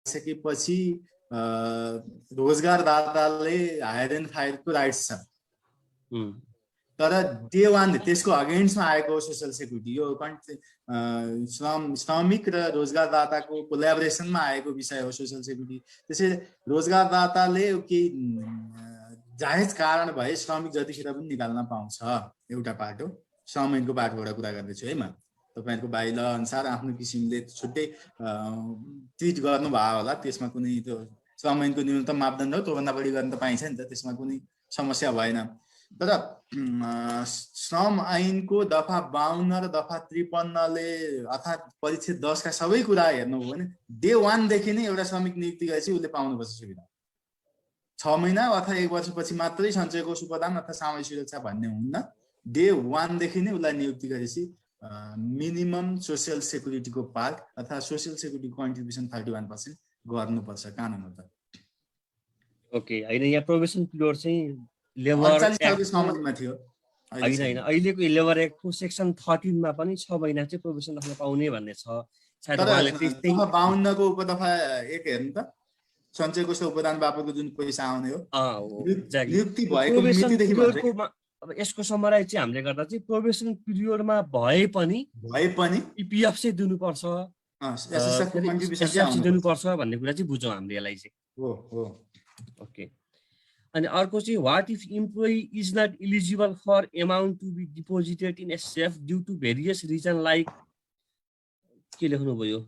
आइसकेपछि रोजगारदाताले higher and फायरको rights छ, तर डे वान त्यसको अगेन्स्टमा आएको सोसियल सेक्युरिटी यो श्रमिक र रोजगारदाताको कोल्याबोरेसनमा आएको विषय हो सोसियल सेक्युरिटी। त्यसैले रोजगारदाताले केही जायज कारण भए श्रमिक जतिखेर पनि निकाल्न पाउँछ, एउटा पार्ट हो। श्रम ऐनको पार्टबाट कुरा गर्दैछु है म। तपाईहरुको बाइला अनुसार आफ्नो किसिमले छुट्टै ट्विट गर्नुभयो होला, त्यसमा कुनै त्यो श्रम ऐनको न्यूनतम मापदण्ड हो, त्योभन्दा बढी गर्न त पाइन्छ नि त, त्यसमा कुनै समस्या भएन। तर श्रम ऐनको दफा 52 र दफा 53ले अर्थात् परिच्छेद 10 का सबै कुरा हेर्नु हो भने डे वान देखि नै एउटा श्रमिक नियुक्ति गरेपछि उसले पाउनुपर्छ सुविधा। 6 महिना अथवा 1 वर्षपछि मात्रै सञ्चय कोष उपदान अथवा सामाजिक सुरक्षा भन्ने हुन्न, डे वान देखि नै उसलाई नियुक्ति गरेपछि मिनिमम सोसियल सेक्युरिटीको पार्ट अथवा सोसियल सेक्युरिटी कन्ट्रिब्युसन 31% गर्नुपर्छ कानुनमा त। ओके, हैन यहाँ प्रोभिजन पिरियड चाहिँ लेबर एक्ट सम्बन्धमा थियो। हैन अहिलेको लेबर एक्टको सेक्सन 13 मा पनि 6 महिना चाहिँ प्रोभिजन राख्न पाउने भन्ने छ। सायद उहाँले त्यही 52 को उपदफा 1 हेर्नु त, सञ्चय कोष उपदान बापतको जुन पैसा आउने हो नियुक्ति भएको मितिदेखि भन्छ। अब यसको समराइज चाहिँ हामीले गर्दा चाहिँ प्रोभिजन पिरियडमा भए पनि इपीएफ चाहिँ दिनुपर्छ, एसएसएफ कन्ट्रिब्युसन दिनुपर्छ भन्ने कुरा चाहिँ बुझौँ हामीले यसलाई चाहिँ। हो ओके। अनि अर्को चाहिँ what if employee is not eligible for amount to be deposited in SF due to various reason like के लेख्नु भयो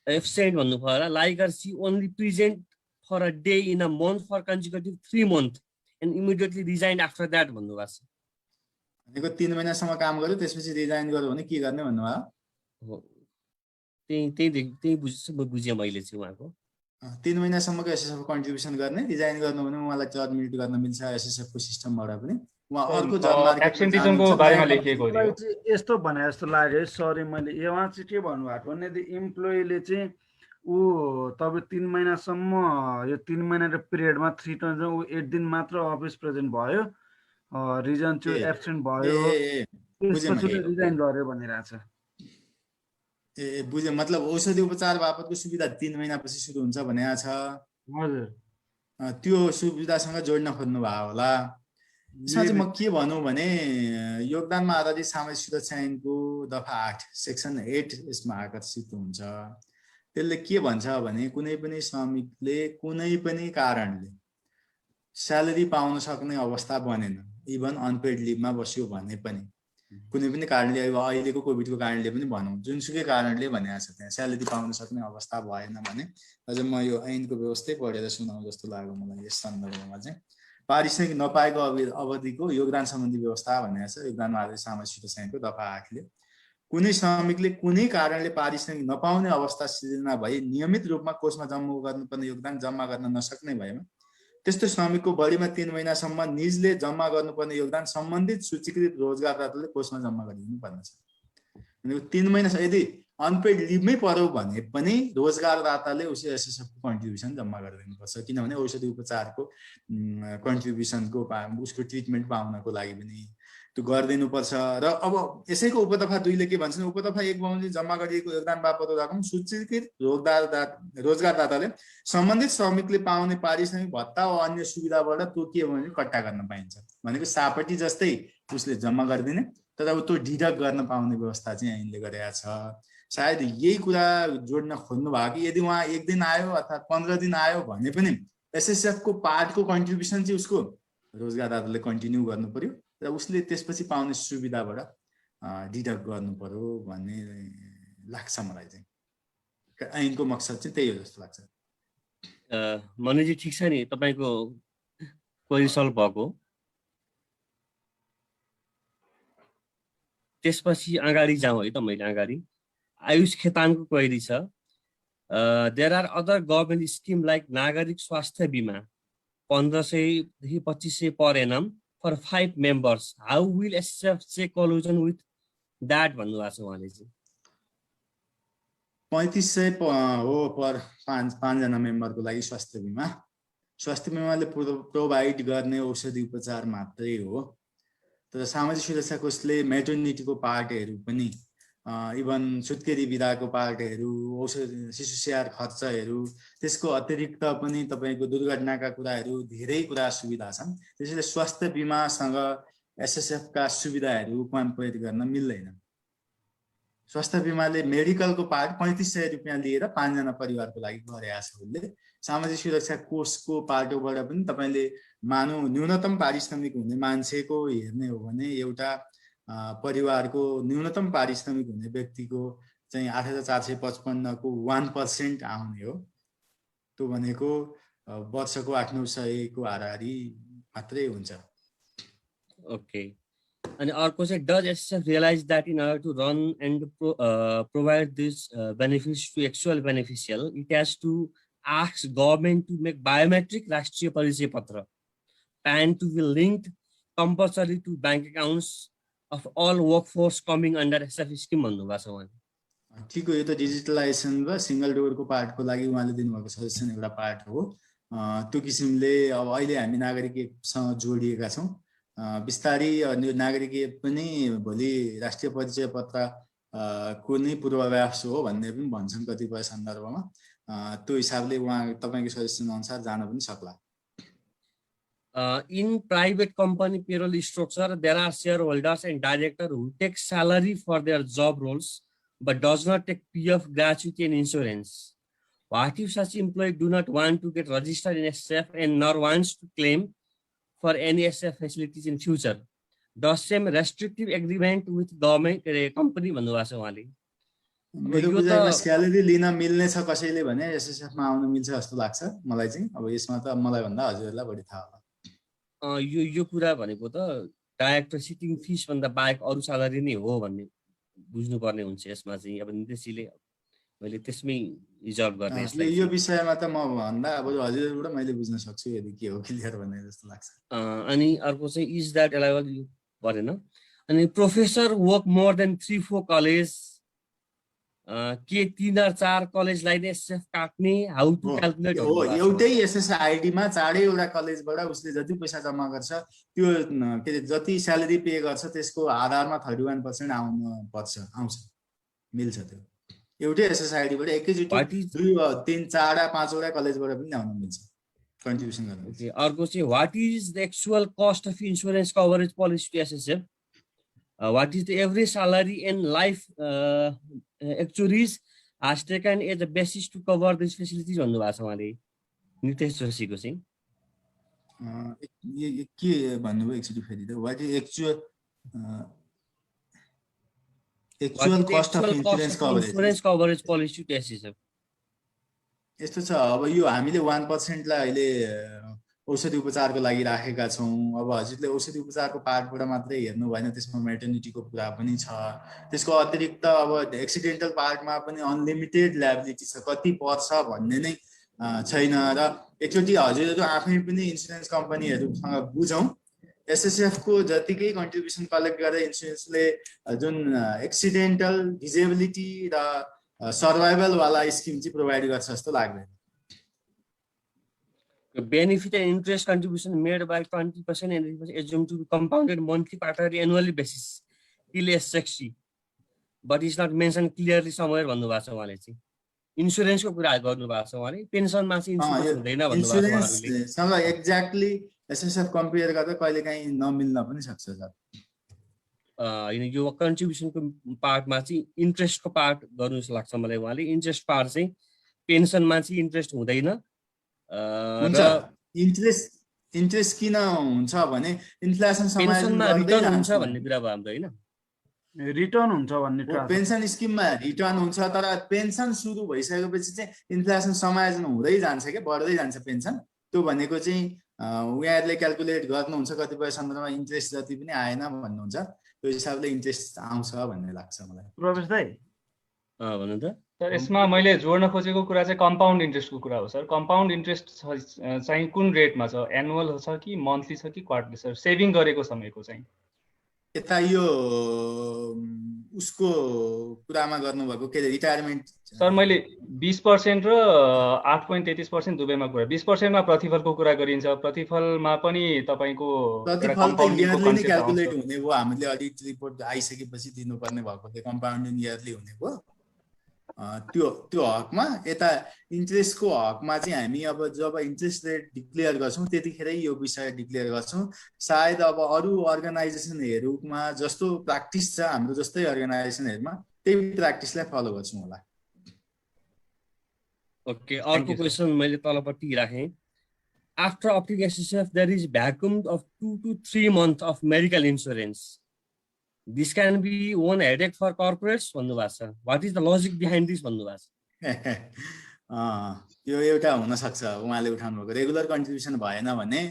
एब्सेन्ट भन्नु पर्यो होला, like or she only present for a day in a month for consecutive 3 months and immediately resign after that भन्नुभएको छ। भनेको 3 महिनासम्म काम गर्यो त्यसपछि रिजाइन गर्यो भने के गर्ने भन्नुभयो हो। त्यही बुझेँ मैले चाहिँ उहाँको 3 महिनासम्मको एसएसएफ कन्ट्रिब्युसन गर्ने, रिजाइन गर्नु भने उहाँलाई टर्मिनेट गर्न मिल्छ एसएसएफ को सिस्टमबाट पनि। उहाँ अर्को जब मार्केट एब्सेन्टिजमको बारेमा लेखिएको थियो यस्तो भने जस्तो लाग्यो। सरी मैले यहाँ चाहिँ के भन्नुभएको भने इम्प्लोइले चाहिँ ऊ तपाईँ 3 महिनासम्म यो 3 महिनाको पिरियडमा 3 टाइम्स ऊ 8 दिन मात्र अफिस प्रेजेन्ट भयो, रिजन चाहिँ एब्सेन्ट भयो, त्यसपछि रिजाइन गर्यो भनिरहेछ। बुझे, मतलब औषधि उपचार बापतको सुविधा 3 महिनापछि सुरु हुन्छ भनेको छ। हजुर, त्यो सुविधासँग जोड्न खोज्नु भयो होला। यसमा चाहिँ म के भनौँ भने योगदानमा आधारित सामाजिक सुरक्षा ऐनको दफा 8 सेक्सन 8 यसमा आकर्षित हुन्छ। त्यसले के भन्छ भने कुनै पनि श्रमिकले कुनै पनि कारणले स्यालेरी पाउन सक्ने अवस्था बनेन, इभन अनपेड लिभमा बस्यो भने पनि कुनै पनि कारणले, अहिलेको कोभिडको कारणले पनि भनौँ, जुनसुकै कारणले भनेको छ त्यहाँ स्यालेरी पाउन सक्ने अवस्था भएन भने अझ म यो ऐनको व्यवस्थै पढेर सुनाउँ जस्तो लाग्यो मलाई। यस सन्दर्भमा चाहिँ पारिश्रमिक नपाएको अवधिको योगदान सम्बन्धी व्यवस्था भनेको छ योगदानमा आधारित सामाजिक सुरक्षा ऐनको दफा 8 ले। कुनै श्रमिकले कुनै कारणले पारिश्रमिक नपाउने अवस्था सिर्जना भई नियमित रूपमा कोषमा जम्मा गर्नुपर्ने योगदान जम्मा गर्न नसक्ने भएमा त्यस्तो श्रमिकको बढीमा 3 महिनासम्म निजले जम्मा गर्नुपर्ने योगदान सम्बन्धित सूचीकृत रोजगारदाताले कोषमा जम्मा गरिदिनु पर्नेछ। भनेको 3 महिना यदि अनपेड लिभमै पर्यो भने पनि रोजगारदाताले उसले एसएसएफको कन्ट्रिब्युसन जम्मा गरिदिनुपर्छ, किनभने औषधि उपचारको कन्ट्रिब्युसनको उसको ट्रिटमेन्ट पाउनको लागि पनि त्यो गरिदिनुपर्छ। र अब यसैको उपदफा 2 ले के भन्छ भने उपदफा 1 बमोजिम जम्मा गरिएको योगदान बापतको रकम सूचीकृत रोजगारदाताले सम्बन्धित श्रमिकले पाउने पारिश्रमिक भत्ता वा अन्य सुविधाबाट तोकियो भने कट्टा गर्न पाइन्छ। भनेको सापटी जस्तै उसले जम्मा गरिदिने तर अब त्यो डिडक्ट गर्न पाउने व्यवस्था चाहिँ ऐनले गरेको छ। सायद यही कुरा जोड्न खोज्नु भयो कि यदि उहाँ 1 दिन आयो अथवा 15 दिन आयो भने पनि एसएसएफ को पार्टको कन्ट्रिब्युसन चाहिँ उसको रोजगारदाताले कन्टिन्यू गर्नु पर्यो र उसले त्यसपछि पाउने सुविधाबाट डिडक्ट गर्नु पर्यो भन्ने लाग्छ मलाई चाहिँ। ऐनको मकसद चाहिँ त्यही हो जस्तो लाग्छ। मनुजी ठिक छ नि, तपाईको क्वेरी सल्भ भएको। त्यसपछि अगाडि जाउँ है त। मैले अगाडि आयुष खेतानको क्वेरी छ। There are other government scheme like नागरिक स्वास्थ्य बिमा 1500 देखि 2500 per annum for 5 members. How will SSF check collusion with that भन्नुभएको छ उहाँले चाहिँ। 3500 हो पर 5 जना मेम्बरको लागि स्वास्थ्य बिमा। स्वास्थ्य बिमाले प्रोभाइड गर्ने औषधि उपचार मात्रै हो, तर सामाजिक सुरक्षा कोषले मेटर्निटीको पार्टहरू पनि इभन सुत्केरी बिदाको पार्टहरू, औषध शिशु स्याहार खर्चहरू, त्यसको अतिरिक्त पनि तपाईँको दुर्घटनाका कुराहरू धेरै कुरा सुविधा छन्। त्यसैले स्वास्थ्य बिमासँग एसएसएफका सुविधाहरू कम्पेयर गर्न मिल्दैन। स्वास्थ्य बिमाले मेडिकलको पार्ट 3500 रुपियाँ लिएर 5 जना परिवारको लागि गरेको छ उसले। सामाजिक सुरक्षा कोषको पाटोबाट पनि तपाईँले मानौ न्यूनतम पारिश्रमिक हुने मान्छेको हेर्ने हो भने एउटा परिवारको न्यूनतम पारिश्रमिक हुने व्यक्तिको चाहिँ 8455 को 1% आउने हो। त्यो भनेको वर्षको 800-900 को हाराहारी मात्रै हुन्छ। Okay, and also does SSF realize that in order to run and provide these benefits to actual beneficial, it has to ask government to make biometric राष्ट्रिय परिचय पत्र and to be linked compulsory to bank accounts of all workforce coming under SSF scheme भन्नुभएको छ उहाँले। ठिक हो, यो त डिजिटलाइजेसन र सिंगल डोरको पार्टको लागि उहाँले दिनुभएको सजेसन एउटा पार्ट हो। त्यो किसिमले अब अहिले हामी नागरिकसँग जोडिएका छौँ। बिस्तारै नागरिक पनि भोलि राष्ट्रिय परिचय पत्र को नै पूर्वाभ्यास हो भन्ने पनि भन्छन् कतिपय सन्दर्भमा। त्यो हिसाबले उहाँ तपाईको सजेसन अनुसार जान पनि सक्ला। In private company payroll structure, there are shareholders and directors who take salary for their job roles but does not take PF, gratuity and insurance. What if such employees do not want to get registered in SSF and nor wants to claim for any SSF facilities in future? Does same restrictive agreement with government company भन्नुभएको छ उहाँले। मेरो बुझाइमा salary लिन मिल्ने छ कसैले भने SSF मा आउन मिल्छ जस्तो लाग्छ मलाई चाहिँ। अब यसमा त मलाई भन्दा हजुरलाई बढी थाहा होला। यो कुरा भनेको त डाइरेक्टर सिटिङ फिस भन्दा बाहेक अरु स्यालेरी नै हो भन्ने बुझ्नु पर्ने हुन्छ यसमा चाहिँ। अब निर्देशीले मैले त्यसमै रिजर्भ गर्ने यसलाई। यो विषयमा त म भन्दा अब हजुरबाट मैले बुझ्न सक्छु यदि के हो क्लियर भन्ने जस्तो लाग्छ। अनि अर्को चाहिँ इज दैट अलाउड परेन। अनि professor work more than 3-4 college के 3 or 4 कलेजलाई नै एसएसएफ काट्ने हाउ टु क्याल्कुलेट हो। एउटै एसएसआईडी मा 4 वटा कलेजबाट उसले जति पैसा जम्मा गर्छ त्यो के जति स्यालेरी पे गर्छ त्यसको आधारमा 31% आउँछ मिल्छ। त्यो एउटै एसएसआईडी बाट एकैचोटी 2, 3, 4, 5 वटा कलेजबाट पनि ल्याउन मिल्छ कन्ट्रिब्युसन गर्न। ओके, अर्को चाहिँ what is the actual cost of insurance coverage policy to SSF? What is the average salary and life actuaries has taken as a basis to cover these facilities भन्नुभएको छ उहाँले नितेश जोशीको चाहिँ। के भन्नुभयो एकचोटि फेरि त what is actual cost of insurance coverage policy to SSF? यस्तो छ, अब यो हामीले 1% लाई अहिले औषधि उपचारको लागि राखेका छौँ। अब हजुरले औषधि उपचारको पार्टबाट मात्रै हेर्नु भएन, त्यसमा मेटर्निटीको कुरा पनि छ। त्यसको अतिरिक्त अब एक्सिडेन्टल पार्टमा पनि अनलिमिटेड लायबिलिटी छ, कति पर्छ भन्ने नै छैन। र एकचोटि हजुरहरू आफै पनि इन्सुरेन्स कम्पनीहरूसँग बुझौँ। एसएसएफ को जतिकै कन्ट्रिब्युसन कलेक्ट गरेर इन्सुरेन्सले जुन एक्सिडेन्टल डिजेबिलिटी र सर्भाइभल वाला स्किम चाहिँ प्रोभाइड गर्छ जस्तो लाग्दैन। Benefit and interest contribution made by 20% and it was assumed to be compounded monthly, quarterly, annually basis till age 60, but it's not mentioned clearly somewhere भन्नुभएको छ उहाँले चाहिँ। इन्स्योरेन्सको कुरा गर्नुभएको छ उहाँले, पेन्सनमा चाहिँ इन्स्योरेन्स हुँदैन भन्नुभएको छ उहाँले। सँग एक्ज्याक्टली एसएसएफ कम्पेयर गर्दा कहिलेकाहीँ नमिल्न पनि सक्छ सर। यो कन्ट्रिब्युसनको पार्टमा चाहिँ इन्ट्रेस्टको पार्ट गर्नु जस्तो लाग्छ मलाई उहाँले। इन्ट्रेस्ट पार्ट चाहिँ पेन्सनमा चाहिँ इन्ट्रेस्ट हुँदैन। हुन्छ, इन्ट्रेस्ट किन हुन्छ भने इन्फ्लेसन पेन्सनमा रिटर्न हुन्छ भन्ने कुरा भयो हाम्रो हैन। रिटर्न हुन्छ भन्ने पेन्सन स्किममा रिटर्न हुन्छ, तर पेन्सन सुरु भइसकेपछि चाहिँ इन्फ्लेसन समायोजन हुँदै जान्छ के बढ्दै जान्छ पेन्सन। त्यो भनेको चाहिँ उहाँहरूले क्याल्कुलेट गर्नुहुन्छ कतिपय सन्दर्भमा इन्ट्रेस्ट जति पनि आएन भन्नुहुन्छ, त्यो हिसाबले इन्ट्रेस्ट आउँछ भन्ने लाग्छ मलाई। प्रवेश दाइ भन्नु त सर, यसमा मैले जोड्न खोजेको कुरा चाहिँ कम्पाउन्ड इन्ट्रेस्टको कुरा हो सर। कम्पाउन्ड इन्ट्रेस्ट चाहिँ कुन रेटमा छ? एनुअल छ कि मन्थली छ कि क्वार्टरली सर? सेभिङ गरेको समयको चाहिँ यता यो उसको कुरामा गर्नुभएको के रिटायरमेन्ट सर मैले 20% र 8.33% दुवैमा कुरा 20%मा प्रतिफलको कुरा गरिन्छ प्रतिफलमा पनि तपाईको एउटा प्रतिफल त कम्पाउन्डिङको इयरली नै कन्सेप्ट आउँछ क्याल्कुलेट हुने भयो हामीले अडिट रिपोर्ट आइसकेपछि दिनुपर्ने भएको थियो कम्पाउन्डिङ इयरली हुने भयो त्यो हकमा यता इन्ट्रेस्टको हकमा चाहिँ हामी अब जब इन्ट्रेस्ट रेट डिक्लेयर गर्छौँ त्यतिखेरै यो विषय डिक्लेयर गर्छौँ सायद अब अरू अर्गनाइजेसनहरूमा जस्तो प्र्याक्टिस छ हाम्रो जस्तै अर्गनाइजेसनहरूमा त्यही प्र्याक्टिसलाई फलो गर्छौँ होला ओके अर्को क्वेसन मैले तलपट्टि राखेँ after opting SSF there is vacuum of 2 to 3 months of medical insurance. This can be one headache for corporates भन्नुभएको छ. What is the logic behind this भन्नुभएको छ. यो एउटा हुन सक्छ उहाँले उठाउनु भएको रेगुलर कन्ट्रिब्युसन भएन भने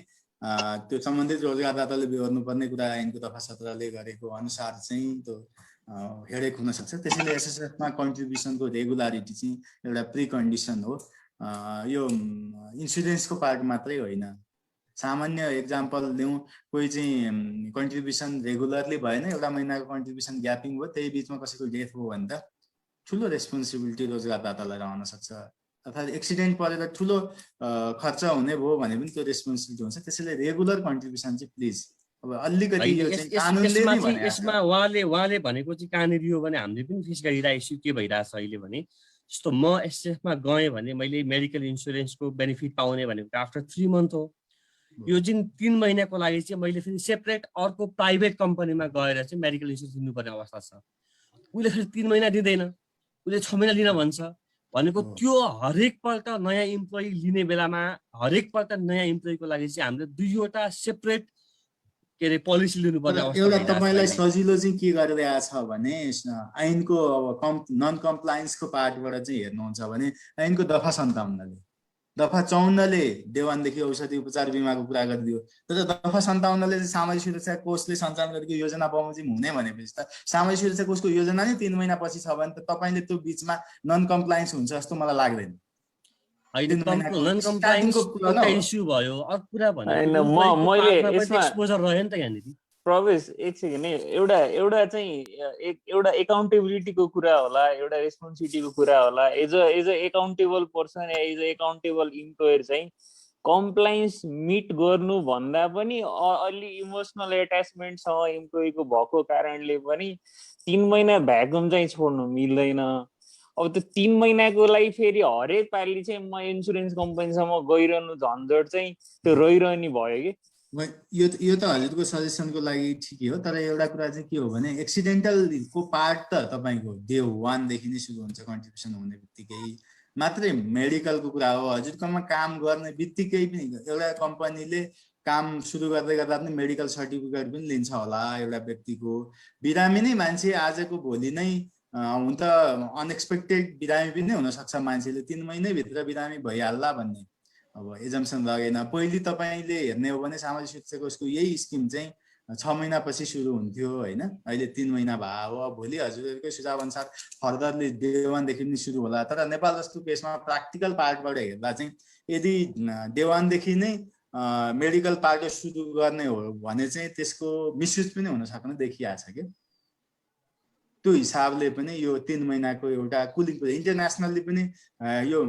त्यो सम्बन्धित रोजगारदाताले गर्नुपर्ने कुरा ऐनको दफा 17 ले गरेको अनुसार चाहिँ त्यो हेडेक हुन सक्छ त्यसैले एसएसएफ मा कन्ट्रिब्युसनको रेगुलारिटी चाहिँ एउटा प्री कन्डिसन हो यो इन्स्युरेन्सको पार्ट मात्रै होइन सामान्य एक्जाम्पल लिउँ कोही चाहिँ कन्ट्रिब्युसन रेगुलरली भएन एउटा महिनाको कन्ट्रिब्युसन ग्यापिङ भयो त्यही बीचमा कसैको डेथ भयो भने त ठुलो रेस्पोन्सिबिलिटी रोजगारदातालाई रहन सक्छ अर्थात् एक्सिडेन्ट परेर ठुलो खर्च हुने भयो भने पनि त्यो रेस्पोन्सिबिलिटी हुन्छ त्यसैले रेगुलर कन्ट्रिब्युसन चाहिँ प्लिज अब अलिकति यो चाहिँ कानुनले नै भने यसमा उहाँले भनेको चाहिँ कहाँनिर हो भने हामीले पनि फेस गरिरहेको इस्यु के भइरहेछ अहिले भने जस्तो म एसएफमा गएँ भने मैले मेडिकल इन्स्योरेन्सको बेनिफिट पाउने भनेको आफ्टर 3 मन्थ हो यो जुन 3 महिनाको लागि चाहिँ मैले फेरि सेपरेट अर्को प्राइभेट कम्पनीमा गएर चाहिँ मेडिकल इन्स्योरेन्स लिनुपर्ने अवस्था छ उसले फेरि 3 महिना दिँदैन उसले 6 महिना लिन भन्छ भनेको त्यो हरेक पल्ट नयाँ इम्प्लोइ लिने बेलामा हरेक पल्ट नयाँ इम्प्लोइको लागि चाहिँ हामीले दुईवटा सेपरेट के रे पोलिसी लिनुपर्ने अवस्था एउटा तपाईलाई सजिलो चाहिँ के गरिरहेको छ भने ऐनको अब नन कम्प्लायन्सको पार्टबाट चाहिँ हेर्नुहुन्छ भने ऐनको दफा 57 ले दफा 54 ले देवानदेखि औषधि उपचार बिमाको कुरा गरिदियो तर दफा 57 ले चाहिँ सामाजिक सुरक्षा कोषले सञ्चालन गरेको योजना बमोजिम हुने भनेपछि त सामाजिक सुरक्षा कोषको योजना नै 3 महिना पछि छ भने त तपाईले त्यो बीचमा नन कम्प्लायन्स हुन्छ जस्तो मलाई लाग्दैन नन कम्प्लायन्सको इस्यु भयो अर्को कुरा भने मैले यसमा एक्सपोजर रह्यो नि त यहाँनिर प्रवेश एकछिन नि एउटा चाहिँ एउटा एकाउन्टेबिलिटीको कुरा होला एउटा रेस्पोन्सिबिलिटीको कुरा होला as a accountable person as a accountable employer चाहिँ कम्प्लायन्स मिट गर्नु भन्दा पनि अलि इमोसनल एट्याचमेन्टसँग इम्प्लोइको भएको कारणले पनि 3 महिना भ्याकुम चाहिँ छोड्नु मिल्दैन अब त्यो 3 महिनाको लागि फेरि हरेक पालि चाहिँ म इन्स्योरेन्स कम्पनीसम्म गइरहनु झन्झट चाहिँ त्यो रहिरहने भयो कि यो त हजुरको सजेसनको लागि ठिकै हो तर एउटा कुरा चाहिँ के हो भने एक्सिडेन्टलको पार्ट त तपाईको डे 1 देखि नै सुरु हुन्छ कन्ट्रिब्युसन हुने बित्तिकै मात्रै मेडिकलको कुरा हो हजुरकोमा काम गर्ने बित्तिकै पनि एउटा कम्पनीले काम सुरु गर्दै गर्दा पनि मेडिकल सर्टिफिकेट पनि लिन्छ होला एउटा व्यक्तिको बिरामी नै मान्छे आजको भोलि नै हुन त अनएक्सपेक्टेड बिरामी पनि हुन सक्छ मान्छेले 3 महिनाभित्र बिरामी भइहाल्ला भन्ने अब एजम्सन लगेन पहिले तपाईले हेर्ने हो भने सामाजिक सुरक्षा कोषको यही स्किम चाहिँ 6 महिना पछि सुरु हुन्थ्यो हैन अहिले 3 महिना भयो भोलि हजुरहरुकै सुझाव अनुसार फर्दरली डे 1 देखि पनि सुरु होला तर नेपाल जस्तो केसमा प्र्याक्टिकल पार्टबाट हेर्दा चाहिँ यदि डे 1 देखि नै मेडिकल पार्ट सुरु गर्ने हो भने चाहिँ त्यसको मिसयुज पनि हुन सक्ने देखिया छ के त्यो हिसाबले पनि यो 3 महिनाको एउटा कुलिङ पिरियड इन्टरनेसनली पनि यो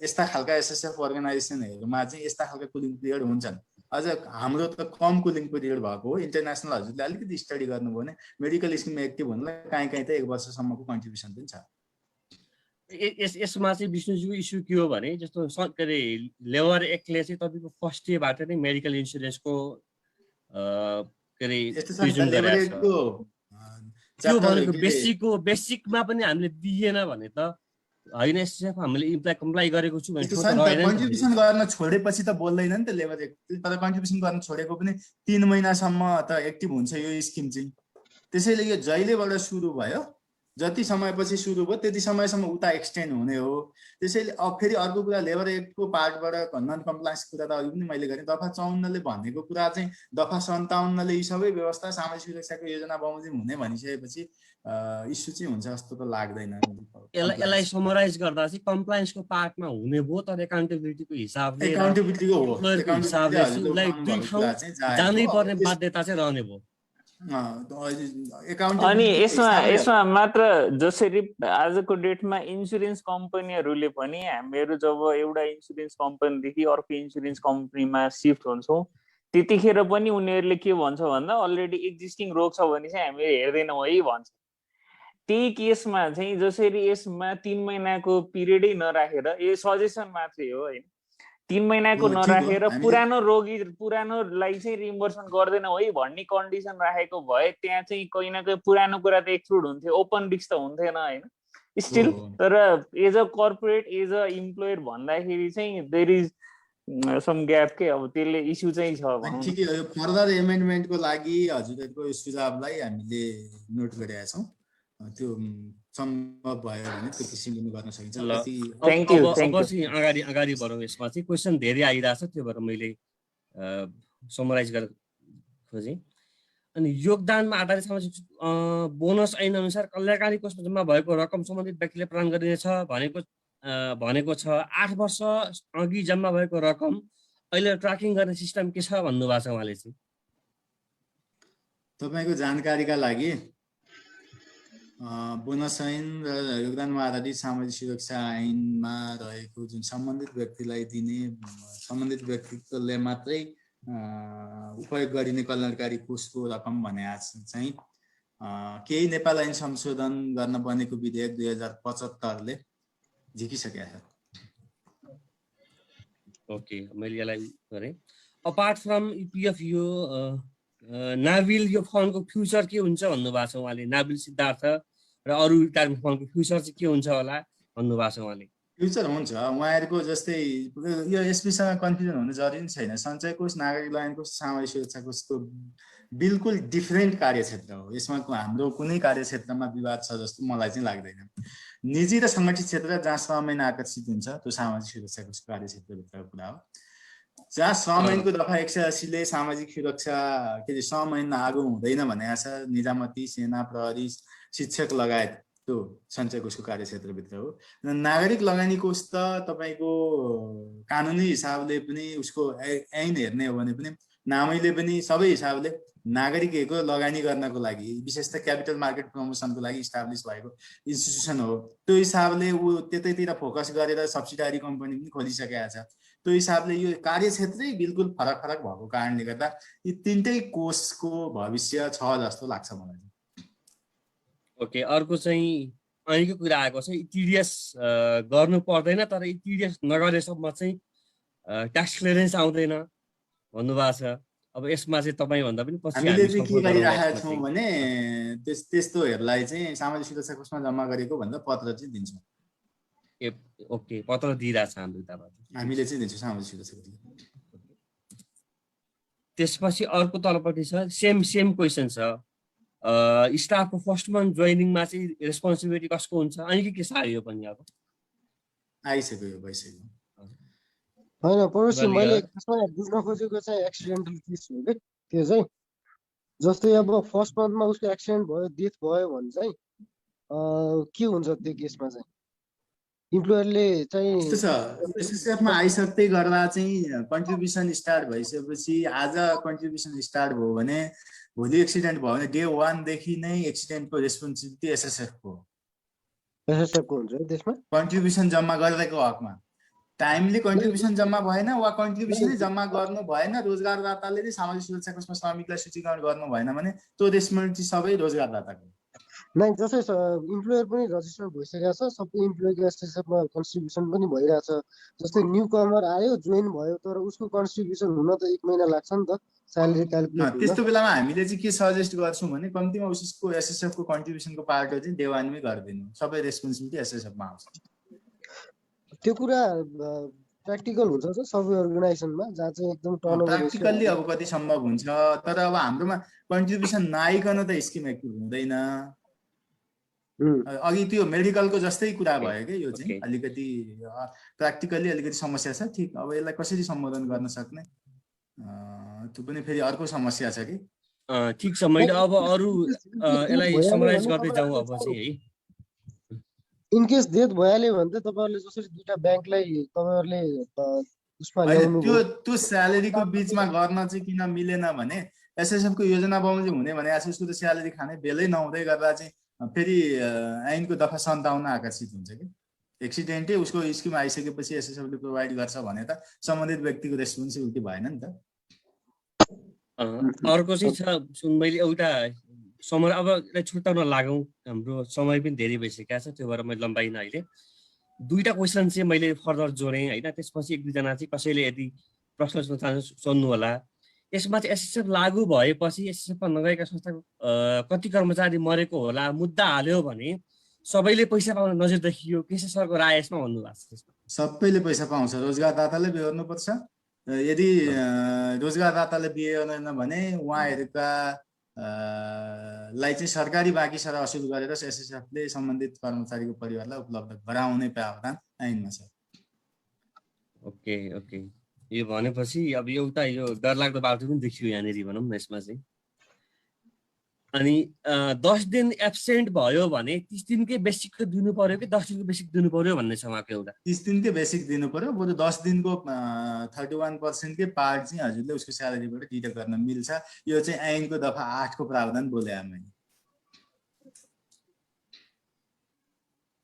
यस्ता खालका एसएसएफ अर्गनाइजेसनहरुमा चाहिँ यस्ता खालका कुलिङ पिरियड हुन्छन् अझ हाम्रो त कम कुलिङ पिरियड भएको हो इन्टरनेसनल हजुरले अलिकति स्टडी गर्नुभयो भने मेडिकल स्किममा एक्टिभ हुनलाई काहीँ त 1 वर्षसम्मको कन्ट्रिब्युसन पनि छ यसमा चाहिँ विष्णुजीको इस्यु के हो भने जस्तो के अरे लेबर एक्टले चाहिँ तपाईको फर्स्ट डेबाट नै मेडिकल इन्स्योरेन्सको के अरे प्रिजुम गरेको त्यो भनेको बेसिकमा पनि हामीले दिएन भने त हैन एसएसएफ हामीले कम्प्लाई गरेको छु भने कन्ट्रिब्युसन गर्न छोडेपछि त बोल्दैन नि त लेबर एक्ट तर कन्ट्रिब्युसन गर्न छोडेको पनि 3 महिनासम्म त एक्टिभ हुन्छ यो स्किम चाहिँ त्यसैले यो जहिलेबाट सुरु भयो जति समयपछि सुरु भयो त्यति समयसम्म उता एक्सटेन्ड हुने हो त्यसैले अब फेरि अर्को कुरा लेबर एक्टको पार्टबाट नन कम्प्लायन्स कुरा त अघि पनि मैले गरेँ दफा 54 ले भनेको कुरा चाहिँ दफा 57 ले यी सबै व्यवस्था सामाजिक सुरक्षाको योजना बमोजिम हुने भनिसकेपछि इस्यु चाहिँ हुन्छ जस्तो त लाग्दैन यसलाई समराइज गर्दा चाहिँ कम्प्लायन्सको पार्टमा हुने भयो तर एकाउन्टेबिलिटीको हिसाबले एकाउन्टेबिलिटीको हो हिसाबले उसलाई दुई ठाउँ जानै पर्ने बाध्यता चाहिँ रहने भयो अनि यसमा मात्र जसरी आजको डेटमा इन्सुरेन्स कम्पनीहरूले पनि हामीहरू जब एउटा इन्सुरेन्स कम्पनीदेखि अर्को इन्सुरेन्स कम्पनीमा सिफ्ट हुन्छौँ त्यतिखेर पनि उनीहरूले के भन्छ भन्दा अलरेडी एक्जिस्टिङ रोग छ भने चाहिँ हामीले हेर्दैनौँ है भन्छ। त्यही केसमा चाहिँ जसरी यसमा 3 महिनाको पिरियडै नराखेर, यो सजेसन मात्रै हो होइन, 3 महिनाको नराखेर पुरानोलाई चाहिँ रिइम्बर्समेन्ट गर्दैनौँ है भन्ने कन्डिसन राखेको भए त्यहाँ चाहिँ कहीँ न कहीँ पुरानो कुरा त एक्सक्लुड हुन्थ्यो, ओपन रिस्क त हुन्थेन होइन स्टिल। तर as a corporate as a employer भन्दाखेरि चाहिँ देयर इज सम ग्याप के, अब त्यसले इस्यु चाहिँ छ। ठिकै हो, फर्दर एमेन्डमेन्टको लागि हजुरहरूको यो सुझावलाई हामीले नोट गरेका छौँ। त्यो सम्भव भयो भने त्यो किसिमले गर्न सकिन्छ। Thank you. अब चाहिँ अगाडि बढौँ। यसमा चाहिँ क्वेसन धेरै आइरहेछ, त्यो भएर मैले समराइज गरेर खोजेँ। अनि योगदानमा आधारित सामाजिक बोनस ऐन अनुसार कल्याणकारी कोषमा जम्मा भएको रकम सम्बन्धित व्यक्तिले प्रदान गरिनेछ भनेको छ। 8 वर्ष अघि जम्मा भएको रकम अहिले ट्र्याकिङ गर्ने सिस्टम के छ भन्नुभएको छ उहाँले चाहिँ। तपाईँको जानकारीका लागि बोनस ऐन र योगदानमा आधारित सामाजिक सुरक्षा ऐनमा रहेको जुन सम्बन्धित व्यक्तिलाई दिने, सम्बन्धित व्यक्तित्वले मात्रै उपयोग गरिने कल्याणकारी कोषको रकम भने चाहिँ केही नेपाल ऐन संशोधन गर्न बनेको विधेयक 2075ले झिकिसकेका छ। ओके, मैले यसलाई गरेँ। अपार्ट फ्रम इपिएफ यो नाभिल यो फन्डको फ्युचर के हुन्छ भन्नुभएको छ उहाँले। नाभिल सिद्धार्थ र अरू रिटायरमेन्ट फन्डको फ्युचर चाहिँ के हुन्छ होला भन्नुभएको छ उहाँले। फ्युचर हुन्छ उहाँहरूको जस्तै यो एसपीसँग कन्फ्युजन हुनु जरुरी छैन। सञ्चय कोष, नागरिक लगानी कोष, सामाजिक सुरक्षा कोषको बिल्कुल डिफरेन्ट कार्यक्षेत्र हो। यसमा हाम्रो कुनै कार्यक्षेत्रमा विवाद छ जस्तो मलाई चाहिँ लाग्दैन। निजी र सङ्गठित क्षेत्र जहाँ श्रम ऐन आकर्षित हुन्छ त्यो सामाजिक सुरक्षा कोषको कार्यक्षेत्रभित्रको कुरा हो। जहाँ श्रम ऐनको दफा 180ले सामाजिक सुरक्षा के अरे श्रम ऐन लागू हुँदैन भनेको छ, निजामती, सेना, प्रहरी, शिक्षक लगायत त्यो सञ्चय कोषको कार्यक्षेत्रभित्र हो। नागरिक लगानी कोष त तपाईँको कानुनी हिसाबले पनि उसको ऐन हेर्ने हो भने पनि नामैले पनि सबै हिसाबले नागरिकहरूको लगानी गर्नको लागि, विशेष त क्यापिटल मार्केट प्रमोसनको लागि इस्टाब्लिस भएको इन्स्टिट्युसन हो। त्यो हिसाबले ऊ त्यतैतिर फोकस गरेर सब्सिडारी कम्पनी पनि खोलिसकेका छ। त्यो हिसाबले यो कार्यक्षेत्रै बिल्कुल फरक फरक भएको कारणले गर्दा यी तीनटै कोषको भविष्य छ जस्तो लाग्छ मलाई। ओके, अर्को चाहिँ अहिलेको कुरा आएको छ, टिडिएस गर्नु पर्दैन तर टिडिएस नगरेसम्म चाहिँ ट्याक्स क्लियरेन्स आउँदैन भन्नुभएको छ। अब यसमा चाहिँ तपाईँ भन्दा पनि पछि हामीले चाहिँ के गरिरहेका छौँ भने त्यस्तोहरूलाई चाहिँ सामाजिक सुरक्षा कोषमा जम्मा गरेको भन्दा पत्र चाहिँ दिन्छौँ। ओके, पत्र दिइरहेछ हाम्रो तर्फबाट हामीले चाहिँ दिन्छौँ सामाजिक सुरक्षा कोष। त्यसपछि अर्को तलपट्टि छ सेम क्वेसन छ। स्टाफको फर्स्ट मन्थ जोइनिङमा चाहिँ रेस्पोन्सिबिलिटी कसको हुन्छ? अनि के छ यो पनि अब आइसक्यो, भइसक्यो। होइन पडोसी, मैले त्यसमा बुझ्न खोजेको चाहिँ एक्सिडेन्टल केस हो कि त्यो चाहिँ। जस्तै अब फर्स्ट मन्थमा उसको एक्सिडेन्ट भयो, डेथ भयो भने चाहिँ के हुन्छ त्यो केसमा चाहिँ? इम्प्लोयरले चाहिँ यस्तो छ, एसएसएफमा आइसक्दै गर्दा चाहिँ कन्ट्रिब्युसन स्टार्ट भइसकेपछि आज कन्ट्रिब्युसन स्टार्ट भयो भने भोलि एक्सिडेन्ट भयो भने डे 1 देखि नै एक्सिडेन्टको रेस्पोन्सिबिलिटी एसएसएफको हुन्छ त्यसमा। कन्ट्रिब्युसन जम्मा गरेको हकमा टाइमली कन्ट्रिब्युसन जम्मा भएन वा कन्ट्रिब्युसनै जम्मा गर्नु भएन, रोजगारदाताले चाहिँ सामाजिक सुरक्षा कोषमा श्रमिकलाई सूचीकरण गर्नु भएन भने त्यो रेस्पोन्सिबिलिटी सबै रोजगारदाताको। नै जस्तै इम्प्लोयर पनि रजिस्टर भइसकेको छ, सबै इम्प्लोयरको एसएसएफमा कन्ट्रिब्युसन पनि भइरहेछ। जस्तै न्यू कमर आयो, जोइन भयो, तर उसको कन्ट्रिब्युसन हुन त 1 महिना लाग्छ नि त स्यालेरी क्याल्कुलेट। त्यस्तो बेलामा हामीले चाहिँ के सजेस्ट गर्छौँ भने कम्तीमा उसको एसएसएफको कन्ट्रिब्युसनको पार्ट चाहिँ डे 1मै गरिदिनु, सबै रेस्पोन्सिबिलिटी एसएसएफमा आउँछ। त्यो कुरा प्र्याक्टिकल हुन्छ त सबै अर्गनाइजेसनमा जहाँ चाहिँ एकदम टर्नओभर प्र्याक्टिकल्ली अब कति सम्भव हुन्छ। तर अब हाम्रोमा कन्ट्रिब्युसन नआइकन त स्किम एक्टिभ हुँदैन। अघि त्यो मेडिकलको जस्तै कुरा भयो कि यो चाहिँ अलिकति प्र्याक्टिकल्ली अलिकति समस्या छ। ठिक, अब यसलाई कसरी सम्बोधन गर्न सक्ने त्यो पनि फेरि अर्को समस्या छ कि। ठिक छ, मैले अब अरू यसलाई समराइज गर्दै जाउँ अब चाहिँ है। इनकेस डेथ भइहाल्यो भने त तपाईहरुले जसरी दुईटा बैंकलाई तपाईहरुले उसमा ल्याउनु त्यो स्यालेरीको बीचमा गर्न चाहिँ किन मिलेन भने एसएसएफ को योजना बमोजिम हुने भने उसको त स्यालेरी खाने बेलै नहुँदै गर्दा चाहिँ फेरि ऐनको दफा 57 आकर्षित हुन्छ कि एक्सिडेन्टै उसको स्किम आइसकेपछि एसएसएफले प्रोभाइड गर्छ भने त सम्बन्धित व्यक्तिको रेस्पोन्सिबिलिटी भएन नि त। अर्को चाहिँ छ मैले एउटा समय अब छुट्याउन लागौँ, हाम्रो समय पनि धेरै भइसकेको छ, त्यो भएर मैले लम्बाइनँ अहिले। दुईटा क्वेसन चाहिँ मैले फर्दर जोडेँ होइन, त्यसपछि एक दुईजना चाहिँ कसैले यदि प्रश्न सोध्नु होला। यसमा चाहिँ एसएसएफ लागू भएपछि एसएसएफमा नगएका संस्थाको कति कर्मचारी मरेको होला मुद्दा हाल्यो भने सबैले पैसा पाउन नजिर देखियो, केसी सरको राय यसमा भन्नु भएको छ? सबैले पैसा पाउँछ, रोजगारदाताले बिहोर्नुपर्छ। यदि रोजगारदाताले बिहोरेन भने उहाँहरूका लाई चाहिँ सरकारी बाँकी सर असुल गरेर एसएसएफले सम्बन्धित कर्मचारीको परिवारलाई उपलब्ध गराउने प्रावधान ऐनमा छ। ओके ओके, यो भनेपछि अब एउटा यो डरलाग्दो बाटो पनि देखियो यहाँनिर भनौँ न यसमा चाहिँ। अनि 10 दिन एब्सेन्ट भयो भने 30 दिनकै बेसिक दिनु पर्यो कि 10 दिनको बेसिक दिनु पर्यो भन्ने छ उहाँको एउटा। 30 दिनकै बेसिक दिनु पर्यो, बरु 10 दिनको 31% कै पार्ट चाहिँ हजुरले उसको स्यालेरीबाट डिडक्ट गर्न मिल्छ। यो चाहिँ ऐनको दफा 8 को प्रावधान बोले मैले।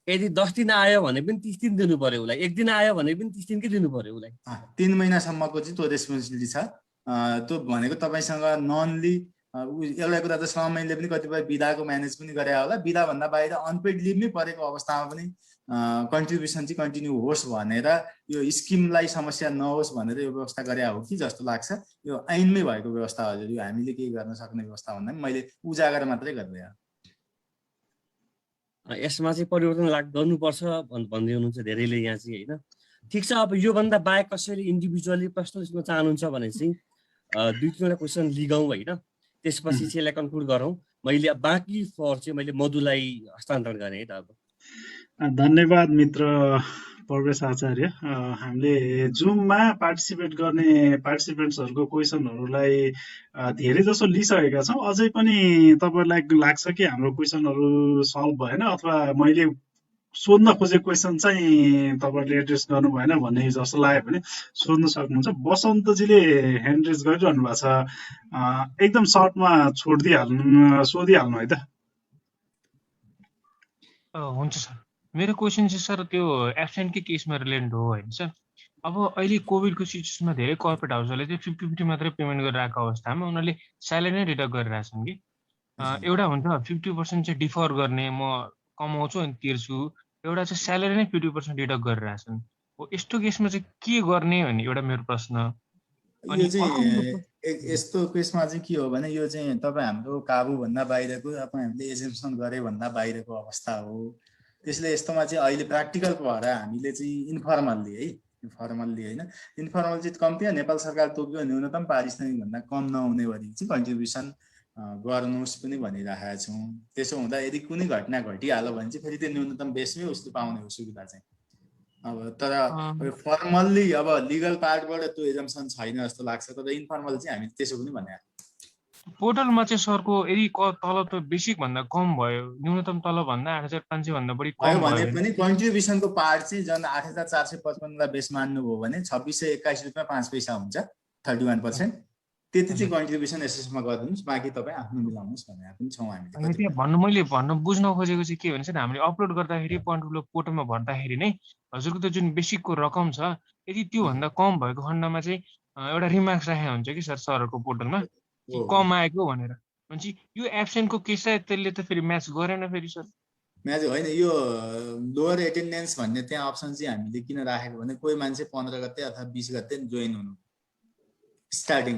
यदि 10 दिन आयो भने पनि 30 दिन दिनु पर्यो उसलाई, 1 दिन आयो भने पनि 30 दिनकै दिनु पर्यो उसलाई। 3 महिनासम्मको चाहिँ त्यो रेस्पोन्सिबिलिटी छ। त्यो भनेको तपाईसँग ननली एउटा कुरा त समयले पनि कतिपय बिदाको म्यानेज पनि गरे होला, बिदा भन्दा बाहिर अनपेड लिभमै परेको अवस्थामा पनि कन्ट्रिब्युसन चाहिँ कन्टिन्यू होस् भनेर यो स्किमलाई समस्या नहोस् भनेर यो व्यवस्था गरे हो कि जस्तो लाग्छ। यो ऐनमै भएको व्यवस्था हजुर, यो हामीले केही गर्न सक्ने व्यवस्था भन्दा पनि मैले उजागर मात्रै गर्दै। यसमा चाहिँ परिवर्तन गर्नुपर्छ भन्दै हुनुहुन्छ धेरैले यहाँ चाहिँ होइन। ठिक छ, अब योभन्दा बाहेक कसैले इन्डिभिजुअली प्रश्न सोध्न चाहनुहुन्छ भने चाहिँ 2-3वटा क्वेसन लिगौँ होइन, त्यसपछि चाहिँ यसलाई कन्क्लुड गरौँ। मैले बाँकी फर चाहिँ मैले मधुलाई हस्तान्तरण गरेँ है त। अब धन्यवाद मित्र प्रवेश आचार्य। हामीले जुममा पार्टिसिपेट गर्ने पार्टिसिपेन्ट्सहरूको क्वेसनहरूलाई धेरै जसो लिइसकेका छौँ। अझै पनि तपाईँलाई लाग्छ कि हाम्रो क्वेसनहरू सल्भ भएन अथवा मैले सोध्न खोजेको क्वेसन चाहिँ तपाईँले एड्रेस गर्नु भएन भन्ने जस्तो लाग्यो भने सोध्न सक्नुहुन्छ। बसन्तजीले ह्यान्ड रेज गरिरहनु भएको छ, एकदम सर्टमा सोधिहाल्नु है त। हुन्छ सर, मेरो क्वेसन चाहिँ सर त्यो एब्सेन्टकै केसमा रिलेटेड हो होइन सर। अब अहिले कोभिडको सिचुएसनमा धेरै कर्पोरेट हाउसहरूले चाहिँ 50-50 मात्रै पेमेन्ट गरिरहेको अवस्थामा उनीहरूले स्यालेरी नै डिडक्ट गरिरहेछन् कि। एउटा हुन्छ 50% चाहिँ डिफर गर्ने, म कमाउँछु अनि तिर्छु, एउटा चाहिँ स्यालेरी नै 50% डिडक्ट गरिरहेछन्। हो यस्तो केसमा चाहिँ के गर्ने भन्ने एउटा मेरो प्रश्न। यो चाहिँ यस्तो केसमा चाहिँ के हो भने यो चाहिँ तपाईँ हाम्रो काबुभन्दा बाहिरको, हामीले एजम्सन गरे भन्दा बाहिरको अवस्था हो। त्यसले यस्तोमा चाहिँ अहिले प्र्याक्टिकल भएर हामीले चाहिँ इन्फर्मल्ली है, फर्मल्ली होइन, इन्फर्मल चाहिँ कम्ती नेपाल सरकार तोक्यो न्यूनतम पारिश्रमिक भन्दा कम नहुने गरी चाहिँ कन्ट्रिब्युसन गर्नुहोस् पनि भनिरहेका छौँ। त्यसो हुँदा यदि कुनै घटना घटिहाल्यो भने चाहिँ फेरि त्यो न्यूनतम बेसमै उसले पाउने हो सुविधा चाहिँ। अब तर फर्मल्ली अब लिगल पार्टबाट त्यो एजम्सन छैन जस्तो लाग्छ, तर इन्फर्मल चाहिँ हामी त्यसो पनि भने पोर्टलमा चाहिँ सरको यदि तलब त बेसिक भन्दा कम भयो, न्यूनतम तलब भन्दा 8500 भन्दा बढी कम भयो भने पनि कन्ट्रिब्युसनको पार्ट चाहिँ जन 8455 लाई बेस मान्नुभयो भने 2621 रुपियाँ 5 पैसा हुन्छ 31%। त्यति चाहिँ कन्ट्रिब्युसन एसएसमा गरिदिनुहोस्, बाँकी तपाईँ आफ्नो मिलाउनुहोस् भनेर पनि छौँ हामीले। मैले बुझ्न खोजेको चाहिँ के भन्छ हामीले अपलोड गर्दाखेरि पोर्टलमा भर्दाखेरि नै हजुरको त जुन बेसिकको रकम छ यदि त्यो भन्दा कम भएको खण्डमा चाहिँ एउटा रिमार्क्स राखेको हुन्छ कि सरहरूको पोर्टलमा कम आएको भनेर। भनेपछि यो एब्सेन्टको केस त्यसले त फेरि म्याच गरेन फेरि सर। म्याच होइन, यो लोवर एटेन्डेन्स भन्ने त्यहाँ अप्सन चाहिँ हामीले किन राखेको भने कोही मान्छे 15 गते अथवा 20 गते जोइन हुनु स्टार्टिङ,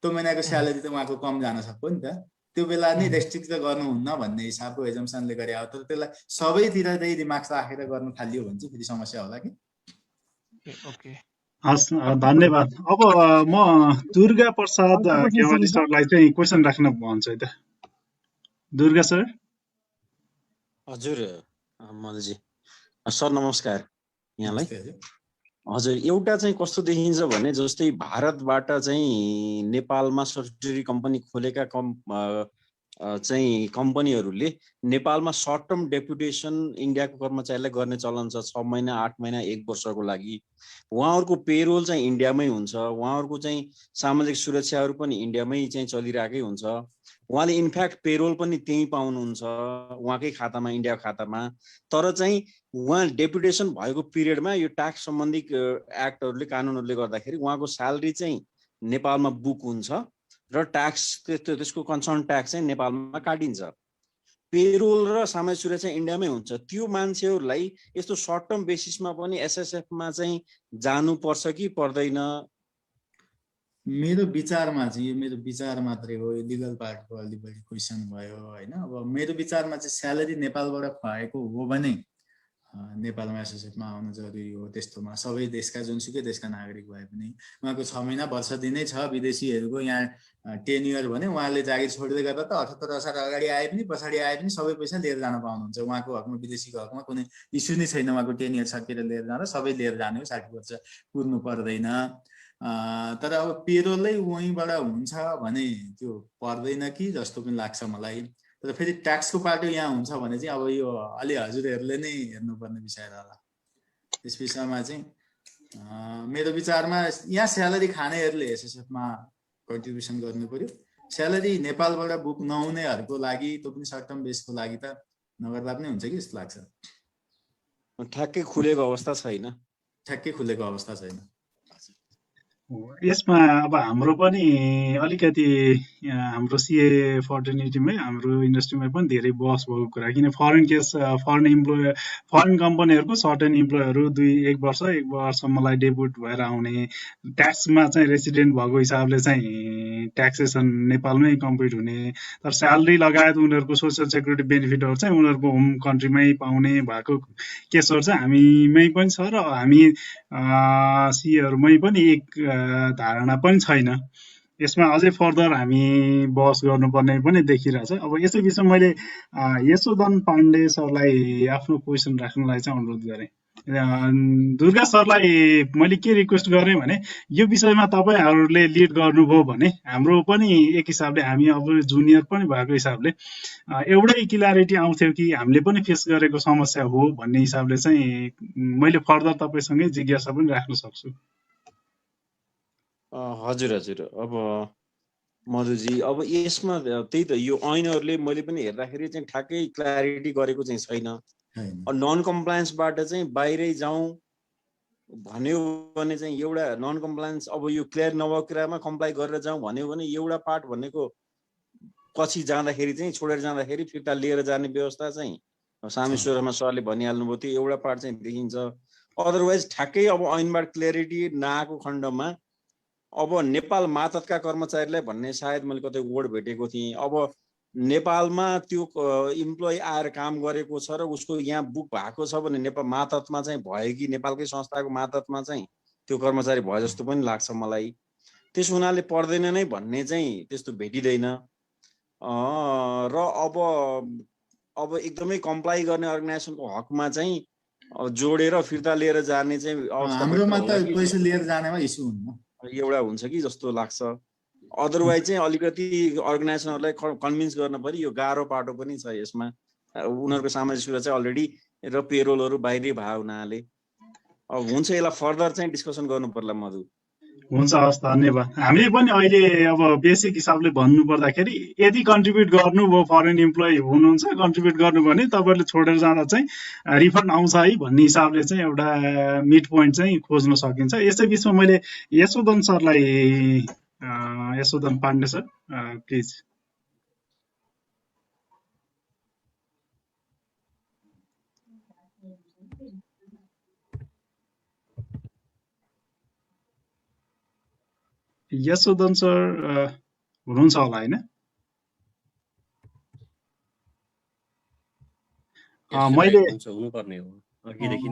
त्यो महिनाको स्यालेरी त उहाँको कम जान सक्यो नि त, त्यो बेला नै रेस्ट्रिक्ट त गर्नुहुन्न भन्ने हिसाबको एजम्सनले गरे हो। तर त्यसलाई सबैतिर त्यही रिमार्क्स राखेर गर्नु थालियो भने चाहिँ फेरि समस्या होला कि। ओके हस्, धन्यवाद। अब म दुर्गा प्रसाद केवाली सरलाई चाहिँ क्वेसन राख्न भन्छु है त। दुर्गा सर। हजुर मलजी सर नमस्कार यहाँलाई। हजुर एउटा चाहिँ कस्तो देखिन्छ भने जस्तै भारतबाट चाहिँ नेपालमा सब्सिडियरी कम्पनी खोलेका चाहिँ कम्पनीहरूले नेपालमा सर्ट टर्म डेपुटेसन इन्डियाको कर्मचारीलाई गर्ने चलन छ 6 महिना 8 महिना 1 वर्षको लागि। उहाँहरूको पेरोल चाहिँ इन्डियामै हुन्छ, उहाँहरूको चाहिँ सामाजिक सुरक्षाहरू पनि इन्डियामै चाहिँ चलिरहेकै हुन्छ। उहाँले इनफ्याक्ट पेरोल पनि त्यहीँ पाउनुहुन्छ उहाँकै खातामा, इन्डियाको खातामा। तर चाहिँ उहाँ डेपुटेसन भएको पिरियडमा यो ट्याक्स सम्बन्धी एक्टहरूले कानुनहरूले गर्दाखेरि उहाँको स्यालेरी चाहिँ नेपालमा बुक हुन्छ र ट्याक्स त्यसको कन्सर्न ट्याक्स चाहिँ नेपालमा काटिन्छ। पेरोल र सामाजिक सुरक्षा इन्डियामै हुन्छ। त्यो मान्छेहरूलाई यस्तो सर्ट टर्म बेसिसमा पनि एसएसएफमा चाहिँ जानुपर्छ कि पर्दैन? मेरो विचारमा चाहिँ, यो मेरो विचार मात्रै हो, लिगल पार्टको अलि बढी क्वेसन भयो होइन। अब मेरो विचारमा चाहिँ स्यालेरी नेपालबाट खुवाएको हो भने नेपालमा एसएसएफमा आउनु जरुरी हो। त्यस्तोमा सबै देशका जुनसुकै देशका नागरिक भए पनि उहाँको 6 महिना वर्ष दिनै छ। विदेशीहरूको यहाँ 10 इयर भने उहाँले जागिर छोड्दै गर्दा त 78 असार अगाडि आए पनि पछाडि आए पनि सबै पैसा लिएर जान पाउनुहुन्छ। उहाँको हकमा, विदेशीको हकमा कुनै इस्यु नै छैन। उहाँको 10 इयर सकेर लिएर जाँदा सबै लिएर जाने हो, 60 वर्ष पुग्नु पर्दैन। तर अब पेरोलै उहीँबाट हुन्छ भने त्यो पर्दैन कि जस्तो पनि लाग्छ मलाई। तर फेरि ट्याक्सको पाटो यहाँ हुन्छ भने चाहिँ अब यो अलि हजुरहरूले नै हेर्नुपर्ने विषय होला। त्यस विषयमा चाहिँ मेरो विचारमा यहाँ स्यालेरी खानेहरूले एसएसएफमा कन्ट्रिब्युसन गर्नु पर्यो। स्यालेरी नेपालबाट बुक नहुनेहरूको लागि, त्यो पनि सर्ट टर्म बेसको लागि त नगर्दा पनि हुन्छ कि जस्तो लाग्छ। ठ्याक्कै खुलेको अवस्था छैन। ठ्याक्कै खुलेको अवस्था छैन। यसमा अब हाम्रो पनि अलिकति हाम्रो सिए फर्टर्निटीमै, हाम्रो इन्डस्ट्रीमै पनि धेरै बहस भएको कुरा। किन फरेन कम्पनीहरूको सर्टेन इम्प्लोयरहरू 1 वर्षसम्मलाई डेब्युट भएर आउने, ट्याक्समा चाहिँ रेसिडेन्ट भएको हिसाबले चाहिँ ट्याक्सेसन नेपालमै कम्प्लिट हुने, तर स्यालेरी लगायत उनीहरूको सोसियल सेक्युरिटी बेनिफिटहरू चाहिँ उनीहरूको होम कन्ट्रीमै पाउने भएको केसहरू चाहिँ हामीमै पनि छ र हामी सिएहरूमै पनि एक धारणा पनि छैन। यसमा अझै फर्दर हामी बहस गर्नुपर्ने पनि देखिरहेछ। अब यसै विषयमा मैले यशोधन पाण्डे सरलाई आफ्नो क्वेसन राख्नलाई चाहिँ अनुरोध गरेँ। दुर्गा सरलाई मैले के रिक्वेस्ट गरेँ भने यो विषयमा तपाईँहरूले लिड गर्नुभयो भने हाम्रो पनि एक हिसाबले, हामी अब जुनियर पनि भएको हिसाबले एउटै क्ल्यारिटी आउँथ्यो कि हामीले पनि फेस गरेको समस्या हो भन्ने हिसाबले चाहिँ मैले फर्दर तपाईँसँगै जिज्ञासा पनि राख्न सक्छु। हजुर हजुर। अब मधुजी, अब यसमा त्यही त यो ऐनहरूले मैले पनि हेर्दाखेरि चाहिँ ठ्याक्कै क्ल्यारिटी गरेको चाहिँ छैन। नन कम्प्लायन्सबाट चाहिँ बाहिरै जाउँ भन्यो भने चाहिँ एउटा नन कम्प्लायन्स, अब यो क्लियर नभएको कुरामा कम्प्लाई गरेर जाउँ भन्यो भने एउटा पार्ट भनेको पछि जाँदाखेरि चाहिँ छोडेर जाँदाखेरि फिर्ता लिएर जाने व्यवस्था चाहिँ सामेश्वरमा सरले भनिहाल्नुभयो, त्यो एउटा पार्ट चाहिँ देखिन्छ। अदरवाइज ठ्याक्कै अब ऐनबाट क्ल्यारिटी नआएको खण्डमा अब नेपाल मातहतका कर्मचारीलाई भन्ने सायद मैले कतै वर्ड भेटेको थिएँ। अब नेपालमा त्यो इम्प्लोइ आएर काम गरेको छ र उसको यहाँ बुक भएको छ भने नेपाल मातहतमा चाहिँ भयो कि नेपालकै संस्थाको मातहतमा चाहिँ त्यो कर्मचारी भयो जस्तो पनि लाग्छ मलाई। त्यस हुनाले पर्दैन नै भन्ने चाहिँ त्यस्तो भेटिँदैन। र अब एकदमै कम्प्लाई गर्ने अर्गनाइजेसनको हकमा चाहिँ जोडेर फिर्ता लिएर जाने चाहिँ हाम्रोमा त पैसा लिएर जानेमा इस्यु हुन्न, एउटा हुन्छ कि जस्तो लाग्छ। अदरवाइज चाहिँ अलिकति अर्गनाइजेसनहरूलाई कन्भिन्स गर्न पर्यो। यो गाह्रो पाटो पनि छ यसमा। उनीहरूको सामाजिक सुरक्षा अलरेडी र पेरोलहरू बाहिरै भयो हुनाले अब हुन्छ, यसलाई फर्दर चाहिँ डिस्कसन गर्नु पर्ला। मधु हुन्छ, हस्, धन्यवाद। हामीले पनि अहिले अब बेसिक हिसाबले भन्नु पर्दाखेरि यदि कन्ट्रिब्युट गर्नुभयो, फरेन इम्प्लोइ हुनुहुन्छ, कन्ट्रिब्युट गर्नुभयो भने तपाईँहरूले छोडेर जाँदा चाहिँ रिफन्ड आउँछ है भन्ने हिसाबले चाहिँ एउटा मिड पोइन्ट चाहिँ खोज्न सकिन्छ। यसै बिचमा मैले यशोधन सरलाई, Yashodhan Pandey sir please. Yashodhan sir हुनुहुन्छ होला होइन? मैले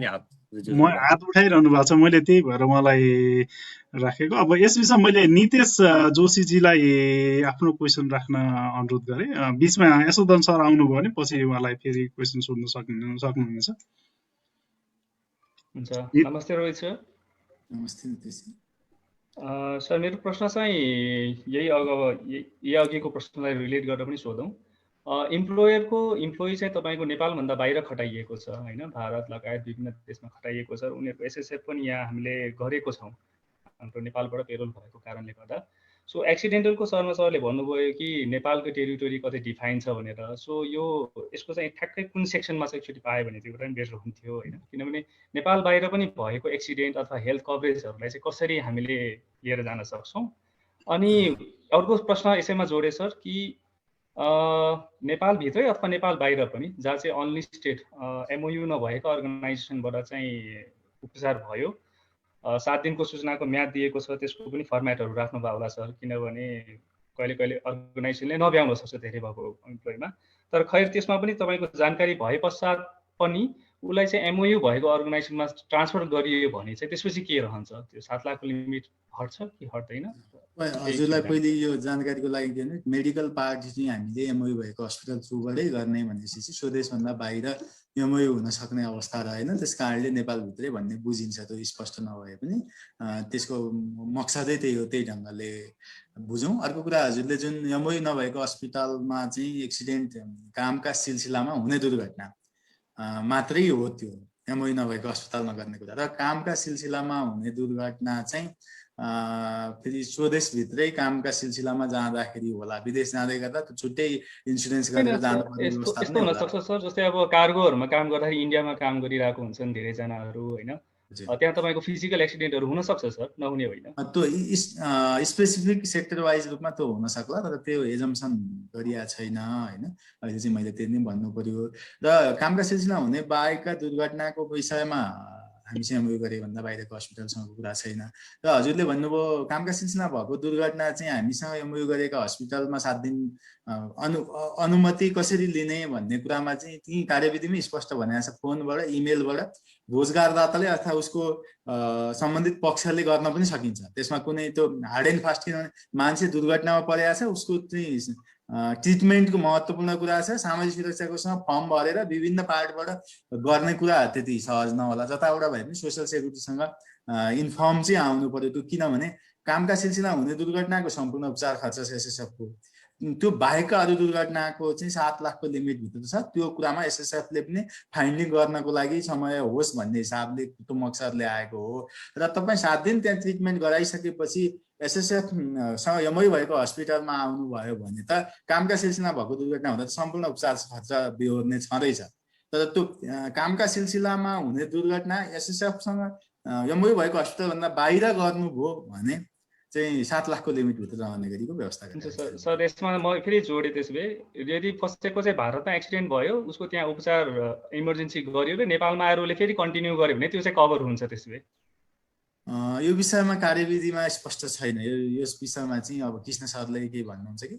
हात उठाइरहनु भएको छ, मैले त्यही भएर मलाई राखेको। अब यस विषयमा मैले नितेश जोशीजीलाई आफ्नो क्वेसन राख्न अनुरोध गरेँ। बिचमा यशोधन सर आउनुभयो भने पछि उहाँलाई फेरि क्वेसन सोध्न सक्नुहुनेछ। हुन्छ, नमस्ते रोहित सर। नमस्ते नितेश सर, मेरो प्रश्न चाहिँ यही अघिको प्रश्नलाई रिलेट गरेर पनि सोधौँ। इम्प्लोइ चाहिँ तपाईँको नेपालभन्दा बाहिर खटाइएको छ होइन, भारत लगायत विभिन्न देशमा खटाइएको छ। उनीहरूको एसएसएफ पनि यहाँ हामीले गरेको छौँ हाम्रो नेपालबाट पेरोल भएको कारणले गर्दा। सो एक्सिडेन्टलको शर्मा सरले भन्नुभयो कि नेपालको टेरिटोरी कतै डिफाइन छ भनेर। सो यो यसको चाहिँ ठ्याक्कै कुन सेक्सनमा चाहिँ एकचोटि पायो भने त्यो पनि बेटर हुन्थ्यो होइन, किनभने नेपाल बाहिर पनि भएको एक्सिडेन्ट अथवा हेल्थ कभरेजहरूलाई चाहिँ कसरी हामीले लिएर जान सक्छौँ। अनि अर्को प्रश्न यसैमा जोडे सर कि नेपालभित्रै अथवा नेपाल बाहिर पनि जहाँ चाहिँ अनलिस्टेड एमओयू नभएको अर्गनाइजेसनबाट चाहिँ उपचार भयो, 7 दिनको सूचनाको म्याद दिएको छ, त्यसको पनि फर्मेटहरू राख्नुभयो होला सर, किनभने कहिले कहिले अर्गनाइजेसनले नभ्याउन सक्छ धेरै भएको इम्प्लोइमा। तर खैर त्यसमा पनि तपाईँको जानकारी भए पश्चात पनि उसलाई चाहिँ एमओयू भएको अर्गनाइजेसनमा ट्रान्सफर गरियो भने चाहिँ त्यसपछि के रहन्छ, त्यो 7 लाखको लिमिट हट्छ कि हट्दैन? हजुरलाई पहिले यो जानकारीको लागि के भने मेडिकल पार्ट चाहिँ हामीले एमओयू भएको हस्पिटल थ्रुबाटै गर्ने भनेपछि स्वदेशभन्दा बाहिर एमओयू हुन सक्ने अवस्था रहेन, त्यस कारणले नेपालभित्रै भन्ने बुझिन्छ। त्यो स्पष्ट नभए पनि त्यसको मकसदै त्यही हो, त्यही ढङ्गले बुझौँ। अर्को कुरा, हजुरले जुन एमओयू नभएको हस्पिटलमा चाहिँ एक्सिडेन्ट कामका सिलसिलामा हुने दुर्घटना मात्रै हो, त्यो एमओयू नभएको अस्पतालमा गर्ने कुरा। र कामका सिलसिलामा हुने दुर्घटना चाहिँ फेरि स्वदेशभित्रै कामका सिलसिलामा जाँदाखेरि होला, विदेश जाँदै गर्दा त छुट्टै इन्सुरेन्स गरेर जानुपर्ने व्यवस्था यस्तो हुनसक्छ सर, जस्तै अब कार्गोहरूमा काम गर्दाखेरि इन्डियामा काम गरिरहेको हुन्छन् धेरैजनाहरू होइन, त्यहाँ तपाईँको फिजिकल एक्सिडेन्टहरू हुनसक्छ सर, नहुने होइन। त्यो स्पेसिफिक सेक्टर वाइज रूपमा त्यो हुन सक्ला, तर त्यो एजम्सन गरिएको छैन होइन। अहिले चाहिँ मैले त्यति नै भन्नु पर्यो। र कामका सिलसिला हुने बाहेकका दुर्घटनाको विषयमा हामी चाहिँ एमओयू गरे भन्दा बाहिरको हस्पिटलसँगको कुरा छैन। र हजुरले भन्नुभयो कामका सिलसिला भएको दुर्घटना चाहिँ हामीसँग एमओयू गरेका हस्पिटलमा 7 दिन अनुमति कसरी लिने भन्ने कुरामा चाहिँ ती कार्यविधिमै स्पष्ट भनेको छ, फोनबाट इमेलबाट रोजगारदाताले अथवा उसको सम्बन्धित पक्षले गर्न पनि सकिन्छ। त्यसमा कुनै त्यो हार्ड एन्ड फास्ट, किनभने मान्छे दुर्घटनामा परेको छ, उसको चाहिँ ट्रिटमेन्टको महत्त्वपूर्ण कुरा छ। सामाजिक सुरक्षाकोसँग फर्म भरेर विभिन्न पार्टबाट गर्ने कुरा त्यति सहज नहोला, जताबाट भए पनि सोसियल सेक्युरिटीसँग इन्फर्म चाहिँ आउनु पर्यो। त्यो किनभने कामका सिलसिला हुने दुर्घटनाको सम्पूर्ण उपचार खर्च छ एसएसएफको, त्यो बाहेकका अरू दुर्घटनाको चाहिँ 7 लाखको लिमिट भित्र छ। त्यो कुरामा एसएसएफले पनि फाइन्डिङ गर्नको लागि समय होस् भन्ने हिसाबले त्यो मकसदले आएको हो। र तपाईँ 7 दिन त्यहाँ ट्रिटमेन्ट गराइसकेपछि एसएसएफसँग एमओयू भएको हस्पिटलमा आउनुभयो भने त कामका सिलसिला भएको दुर्घटना हुँदा सम्पूर्ण उपचार खर्च बेहोर्ने छँदैछ। तर त्यो कामका सिलसिलामा हुने दुर्घटना एसएसएफसँग एमओयू भएको हस्पिटलभन्दा बाहिर गर्नुभयो भने चाहिँ 7 लाखको लिमिट भित्र रहने गरीको व्यवस्था गर्छ। सर यसमा म फेरि जोडे, त्यसो भए यदि फसेको चाहिँ भारतमा एक्सिडेन्ट भयो, उसको त्यहाँ उपचार इमर्जेन्सी गरियो र नेपालमा आएर उसले फेरि कन्टिन्यू गर्यो भने त्यो चाहिँ कभर हुन्छ त्यसो भए? यो विषयमा कार्यविधिमा स्पष्ट छैन। यस विषयमा चाहिँ अब कृष्ण सरले के भन्नुहुन्छ कि?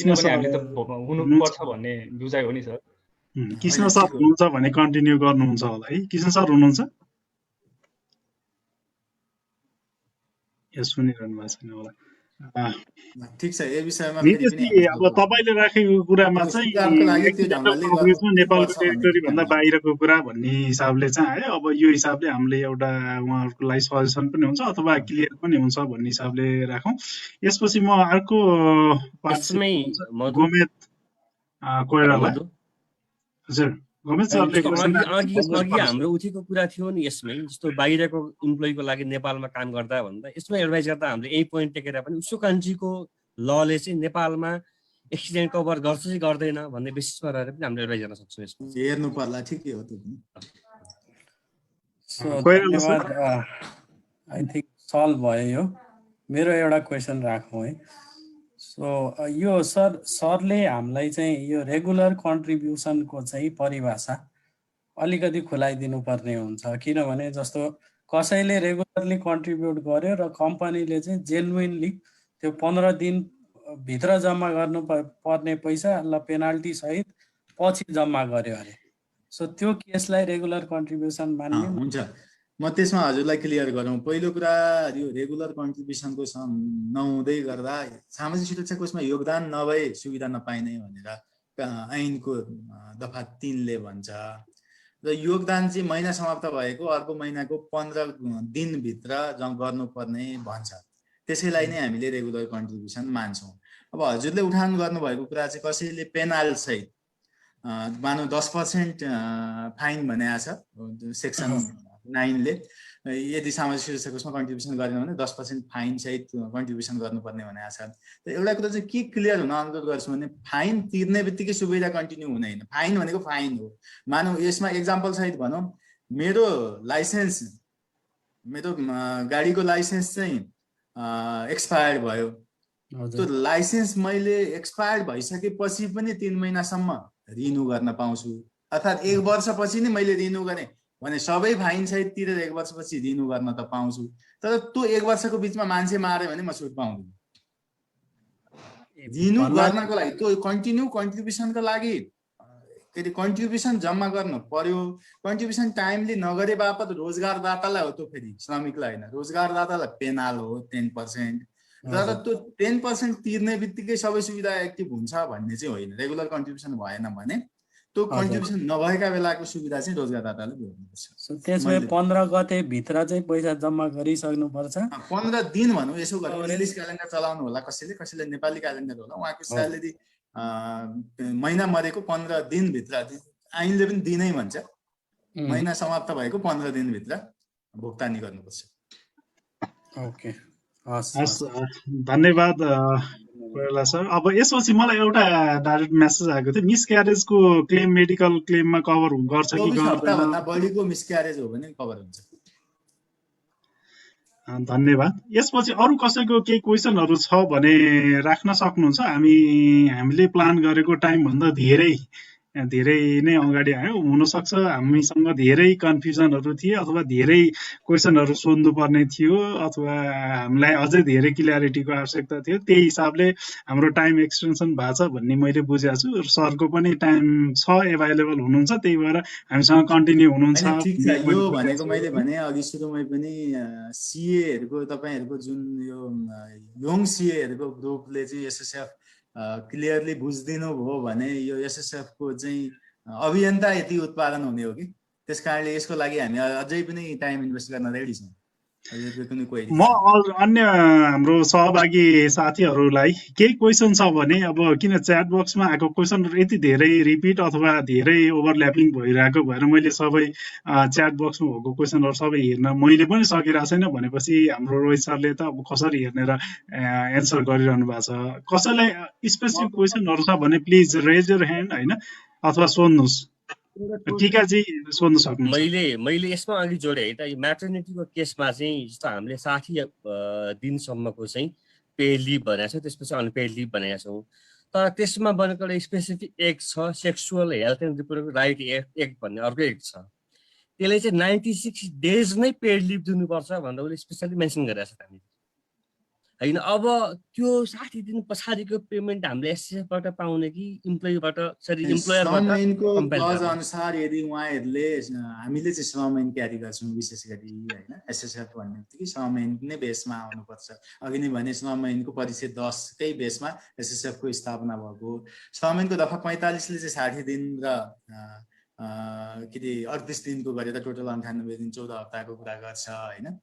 हामीले त हुनुपर्छ भन्ने बुझाइ हो नि सर। कृष्ण सर हुनुहुन्छ भने कन्टिन्यू गर्नुहुन्छ होला है? कृष्ण सर हुनुहुन्छ? यो सुनिरहनु भएको छैन होला। ठीक छ, यो विषयमा अब तपाईँले राखेको कुरामा चाहिँ नेपालको टेरिटोरी भन्दा बाहिरको कुरा भन्ने हिसाबले चाहिँ आयो। अब यो हिसाबले हामीले एउटा उहाँहरूको लागि सजेसन पनि हुन्छ अथवा क्लियर पनि हुन्छ भन्ने हिसाबले राखौँ। यसपछि म अर्को गोमेत कोइराला। हजुर अघि हाम्रो उठेको कुरा थियो नि यसमै, जस्तो बाहिरको इम्प्लोइको लागि नेपालमा काम गर्दा भन्दा यसमा एडभाइस गर्दा हामीले यही पोइन्ट टेकेर पनि उसको कन्ट्रीको लले चाहिँ नेपालमा एक्सिडेन्ट कभर गर्छ कि गर्दैन भन्ने बेसिसमा रहेर पनि हामीले एडभाइस गर्न सक्छौँ। यसमा हेर्नु पर्ला, ठिकै हो त्यो पनि। आई थिंक सल्भ भयो यो। मेरो एउटा क्वेसन राखौँ है। सो यो सरले हामीलाई चाहिँ यो रेगुलर कन्ट्रिब्युसनको चाहिँ परिभाषा अलिकति खुलाइदिनु पर्ने हुन्छ, किनभने जस्तो कसैले रेगुलरली कन्ट्रिब्युट गर्यो र कम्पनीले चाहिँ जेन्युइनली त्यो 15 दिनभित्र जम्मा गर्नु पर्ने पैसा ल पेनाल्टी सहित पछि जम्मा गर्यो अरे, सो त्यो केसलाई रेगुलर कन्ट्रिब्युसन मान्ने हुन्छ। म त्यसमा हजुरलाई क्लियर गरौँ। पहिलो कुरा, यो रेगुलर कन्ट्रिब्युसनको नहुँदै गर्दा सामाजिक सुरक्षा कोषमा योगदान नभए सुविधा नपाइने भनेर ऐनको दफा 3 ले भन्छ। र योगदान चाहिँ महिना समाप्त भएको अर्को महिनाको 15 दिनभित्र गर्नुपर्ने भन्छ। त्यसैलाई नै हामीले रेगुलर कन्ट्रिब्युसन मान्छौँ। अब हजुरले उठान गर्नुभएको कुरा चाहिँ कसैले पेनाल सहित मानौ 10% फाइन भनेको छ सेक्सन 9 ले, यदि सामाजिक सुरक्षा कोषमा कन्ट्रिब्युसन गरेन भने 10% फाइन सहित कन्ट्रिब्युसन गर्नुपर्ने भनेको छ। त एउटा कुरा चाहिँ के क्लियर हुन अनुरोध गर्छु भने फाइन तिर्ने बित्तिकै सुविधा कन्टिन्यू हुँदैन। फाइन भनेको फाइन हो। मानौ यसमा एक्जाम्पल सहित भनौँ, मेरो लाइसेन्स, मेरो गाडीको लाइसेन्स चाहिँ एक्सपायर्ड भयो। त्यो लाइसेन्स मैले एक्सपायर्ड भइसकेपछि पनि 3 महिनासम्म रिन्यू गर्न पाउँछु, अर्थात् 1 वर्षपछि नै मैले रिन्यू गरेँ भने सबै फाइन सहित तिरेर 1 वर्षपछि रिन्यू गर्न त पाउँछु। तर त्यो 1 वर्षको बिचमा मान्छे मार्यो भने म छुट पाउँदिन। रिन्यू गर्नको लागि त्यो कन्टिन्यू कन्ट्रिब्युसनको लागि के अरे कन्ट्रिब्युसन जम्मा गर्नु पर्यो। कन्ट्रिब्युसन टाइमली नगरे बापत रोजगारदातालाई हो त्यो, फेरि श्रमिकलाई होइन, रोजगारदातालाई पेनाल हो 10%। तर त्यो 10% तिर्ने बित्तिकै सबै सुविधा एक्टिभ हुन्छ भन्ने चाहिँ होइन। रेगुलर कन्ट्रिब्युसन भएन भने त्यो कन्ट्रिब्युसन नभएका बेलाको सुविधा चाहिँ रोजगारदाताले भोग्नुपर्छ। त्यसमा 15 गते भित्र चाहिँ पैसा जम्मा गरिसक्नु पर्छ। 15 दिन भनौँ, यसो गरेर इङ्ग्लिस क्यालेन्डर चलाउनु होला कसैले, कसैले नेपाली क्यालेन्डर होला। उहाँको स्यालेरी महिना मरेको 15 दिनभित्र, ऐनले पनि दिनै भन्छ, महिना समाप्त भएको 15 दिनभित्र भुक्तानी गर्नुपर्छ। ओके, हस्, धन्यवाद कोइराला सर। अब यसपछि मलाई एउटा डाइरेक्ट मेसेज आएको थियो, मिस क्यारेजको क्लेम मेडिकल क्लेममा कभर गर्छ कि गर्दैन? बढीको मिस क्यारेज हो भने कभर हुन्छ। धन्यवाद। यसपछि अरू कसैको केही क्वेसनहरू छ भने राख्न सक्नुहुन्छ। हामीले प्लान गरेको टाइमभन्दा धेरै नै अगाडि आयो। हुनसक्छ हामीसँग धेरै कन्फ्युजनहरू थिए अथवा धेरै क्वेसनहरू सोध्नुपर्ने थियो अथवा हामीलाई अझै धेरै क्लियरिटीको आवश्यकता थियो। त्यही हिसाबले हाम्रो टाइम एक्सटेन्सन भएको छ भन्ने मैले बुझेको छु। सरको पनि टाइम छ, एभाइलेबल हुनुहुन्छ, त्यही भएर हामीसँग कन्टिन्यू हुनुहुन्छ। ठिक छ, यो भनेको मैले भने अघि सुरुमै पनि सिएहरूको तपाईँहरूको जुन यो यङ सिएहरूको ग्रुपले चाहिँ एसएसएफ क्लियरली बुझिदिनु भयो भने यो एसएसएफ को चाहिँ अभियन्ता यति उत्पादन हुने हो कि, त्यस कारणले यसको लागि हामी अझै पनि टाइम इन्भेस्ट गर्न रेडी छौँ। म अन्य हाम्रो सहभागी साथीहरूलाई केही क्वेसन छ भने, अब किन च्याट बक्समा आएको क्वेसनहरू यति धेरै रिपिट अथवा धेरै ओभरल्यापिङ भइरहेको भएर मैले सबै च्याट बक्समा भएको क्वेसनहरू सबै हेर्न मैले पनि सकिरहेको छैन भनेपछि हाम्रो रोहित सरले त अब कसरी हेर्ने र एन्सर गरिरहनु भएको छ। कसैलाई स्पेसिफिक क्वेसनहरू छ भने प्लिज रेज योर ह्यान्ड होइन, अथवा सोध्नुहोस्। टिकाजी सोध्न सक्नुहुन्छ। मैले यसमा अघि जोडेँ है त, यो म्याटर्निटीको केसमा चाहिँ जस्तो हामीले 60 दिनसम्मको चाहिँ पेड लिभ भनेको छ, त्यसपछि अनपेड लिभ भनेका छौँ। तर त्यसमा बनेको एउटा स्पेसिफिक एक्ट छ, sexual health and reproductive right act भन्ने अर्को एक्ट छ। त्यसले चाहिँ 96 डेज नै पेड लिभ दिनुपर्छ भनेर उसले स्पेसली मेन्सन गरेको छ हामीले होइन। अब त्यो 60 दिन पछाडिको पेमेन्ट हामीले एसएसएफबाट पाउने कि इम्प्लोइबाट, सरी इम्प्लोयरबाट अनुसार यदि उहाँहरूले, हामीले चाहिँ श्रम ऐन क्यारी गर्छौँ विशेष गरी होइन। एसएसएफ भन्ने बित्तिकै श्रम ऐन नै बेसमा आउनुपर्छ। अघि नै भने श्रम ऐनको परिच्छेद 10 कै बेसमा एसएसएफ को स्थापना भएको। श्रम ऐनको दफा 45 ले चाहिँ 60 दिन र के अरे 38 दिनको गरेर टोटल 98 दिन 14 हप्ताको कुरा गर्छ होइन।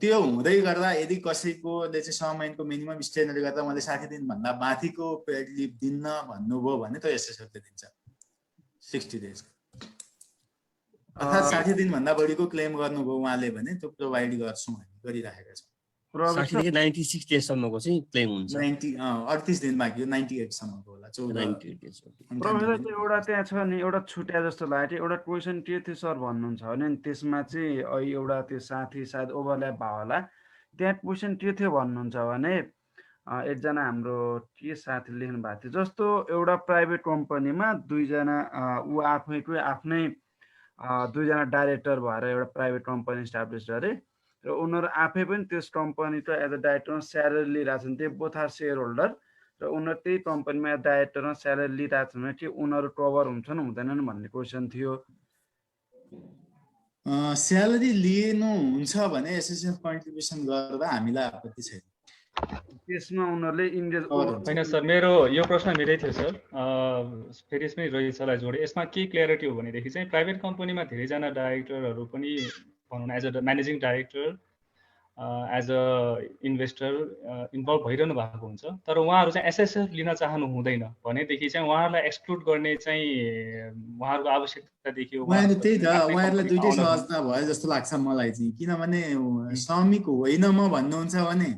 त्यो हुँदै गर्दा यदि कसैकोले चाहिँ श्रम ऐनको मिनिमम स्ट्यान्डर्डले गर्दा मैले 60 दिनभन्दा माथिको पेड लिभ दिन्न भन्नुभयो भने त एसएसएफले दिन्छ 60 डेज। अर्थात् 60 दिनभन्दा बढीको क्लेम गर्नुभयो उहाँले भने त्यो प्रोभाइड गर्छौँ, हामी गरिराखेका छौँ। 96 डेजसम्मको चाहिँ क्लेम हुन्छ। 38 दिन बाँकी हो, 98 सम्मको होला। प्रोफेसर चाहिँ एउटा त्यहाँ छ नि, एउटा छुट्या जस्तो लाग्यो। एउटा क्वेसन के थियो सर भन्नुहुन्छ भने त्यसमा चाहिँ एउटा त्यो साथी सायद ओभरल्याप भयो होला। त्यहाँ क्वेसन के थियो भन्नुहुन्छ भने एकजना हाम्रो के साथी लेख्नु भएको थियो, जस्तो एउटा प्राइभेट कम्पनीमा दुईजना ऊ आफैकै आफ्नै दुईजना डाइरेक्टर भएर एउटा प्राइभेट कम्पनी इस्टाब्लिस गरे र उनीहरू आफै पनि त्यस कम्पनीको एज अ डाइरेक्टरमा स्यालेरी लिइरहेको छन्। त्यो बोथ आर सेयर होल्डर र उनीहरू त्यही कम्पनीमा डाइरेक्टरमा स्यालेरी लिइरहेको छन् भने के उनीहरू कभर हुन्छन् हुँदैनन् भन्ने क्वेसन थियो। स्यालेरी लिनुहुन्छ भने एसएसएफ कन्ट्रिब्युसन गर्दा हामीलाई आपत्ति छैन। त्यसमा उनीहरूले इन्गेज होइन सर, मेरो यो प्रश्न मेरै थियो सर। फेरि यसमै रोहित सरलाई जोडेँ। यसमा के क्लियरिटी हो भनेदेखि चाहिँ प्राइभेट कम्पनीमा धेरैजना डाइरेक्टरहरू पनि भनौँ न as a managing director as a investor involve भइरहनु भएको हुन्छ, तर उहाँहरू चाहिँ एसएसएफ लिन चाहनु हुँदैन भनेदेखि चाहिँ उहाँहरूलाई एक्सक्लुड गर्ने चाहिँ उहाँहरूको आवश्यकता देखियो। उहाँहरू त्यही त, उहाँहरूलाई दुइटै सहजता भयो जस्तो लाग्छ मलाई चाहिँ, किनभने श्रमिक होइन म भन्नुहुन्छ भने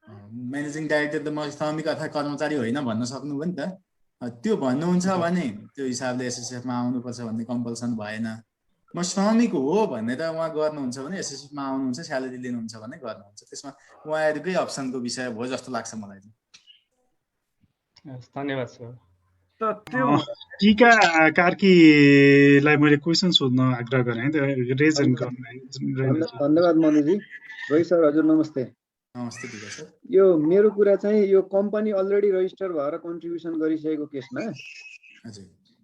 म्यानेजिङ डाइरेक्टर त म श्रमिक अथवा कर्मचारी होइन भन्न सक्नुभयो नि त। त्यो भन्नुहुन्छ भने त्यो हिसाबले एसएसएफमा आउनुपर्छ भन्ने कम्पल्सन भएन। म श्रमिक हो भनेर उहाँ गर्नुहुन्छ भने एसएसएफमा आउनुहुन्छ, स्यालेरी लिनुहुन्छ भने गर्नुहुन्छ, त्यसमा उहाँहरूकै अप्सनको विषय भयो जस्तो लाग्छ मलाई चाहिँ। धन्यवाद सर। टिका कार्कीलाई मैले क्वेसन सोध्न आग्रह गरेँ, धन्यवाद मनुजी। रोहित सर हजुर नमस्ते। नमस्ते टिका सर। यो मेरो कुरा चाहिँ यो कम्पनी अलरेडी रजिस्टर भएर कन्ट्रिब्युसन गरिसकेको केसमा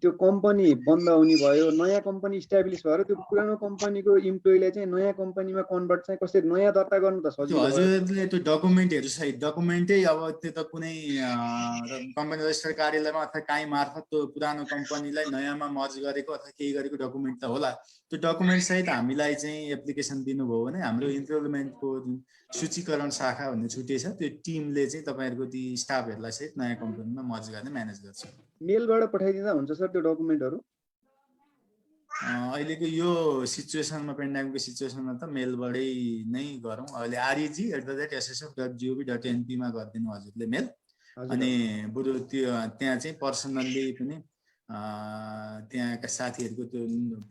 त्यो कम्पनी बन्द हुने भयो, नयाँ कम्पनी इस्टाब्लिस भएर त्यो पुरानो कम्पनीको इम्प्लोइलाई चाहिँ नयाँ कम्पनीमा कन्भर्ट चाहिँ कसरी नयाँ दर्ता गर्नु त सजिलो? हजुरले त्यो डकुमेन्टहरू सहित डकुमेन्टै अब त्यो त कुनै कम्पनी रजिस्टर कार्यालयमा अथवा काहीँ मार्फत त्यो पुरानो कम्पनीलाई नयाँमा मर्ज गरेको अथवा केही गरेको डकुमेन्ट त होला। त्यो डकुमेन्ट सहित हामीलाई चाहिँ एप्लिकेसन दिनुभयो भने हाम्रो इन्रोलमेन्टको सूचीकरण शाखा भन्ने छुट्टै छ, त्यो टिमले चाहिँ तपाईँहरूको ती स्टाफहरूलाई सहित नयाँ कम्पनीमा मर्ज गर्ने म्यानेज गर्छ। मेलबाट पठाइदिँदा हुन्छ सर त्यो डकुमेन्टहरू? अहिलेको यो सिचुएसनमा, पेन्डेमिकको सिचुएसनमा त मेलबाटै नै गरौँ। अहिले reg@ssf.gov.np मा गरिदिनु हजुरले मेल, अनि बरु त्यो त्यहाँ चाहिँ पर्सनल्ली पनि त्यहाँका साथीहरूको त्यो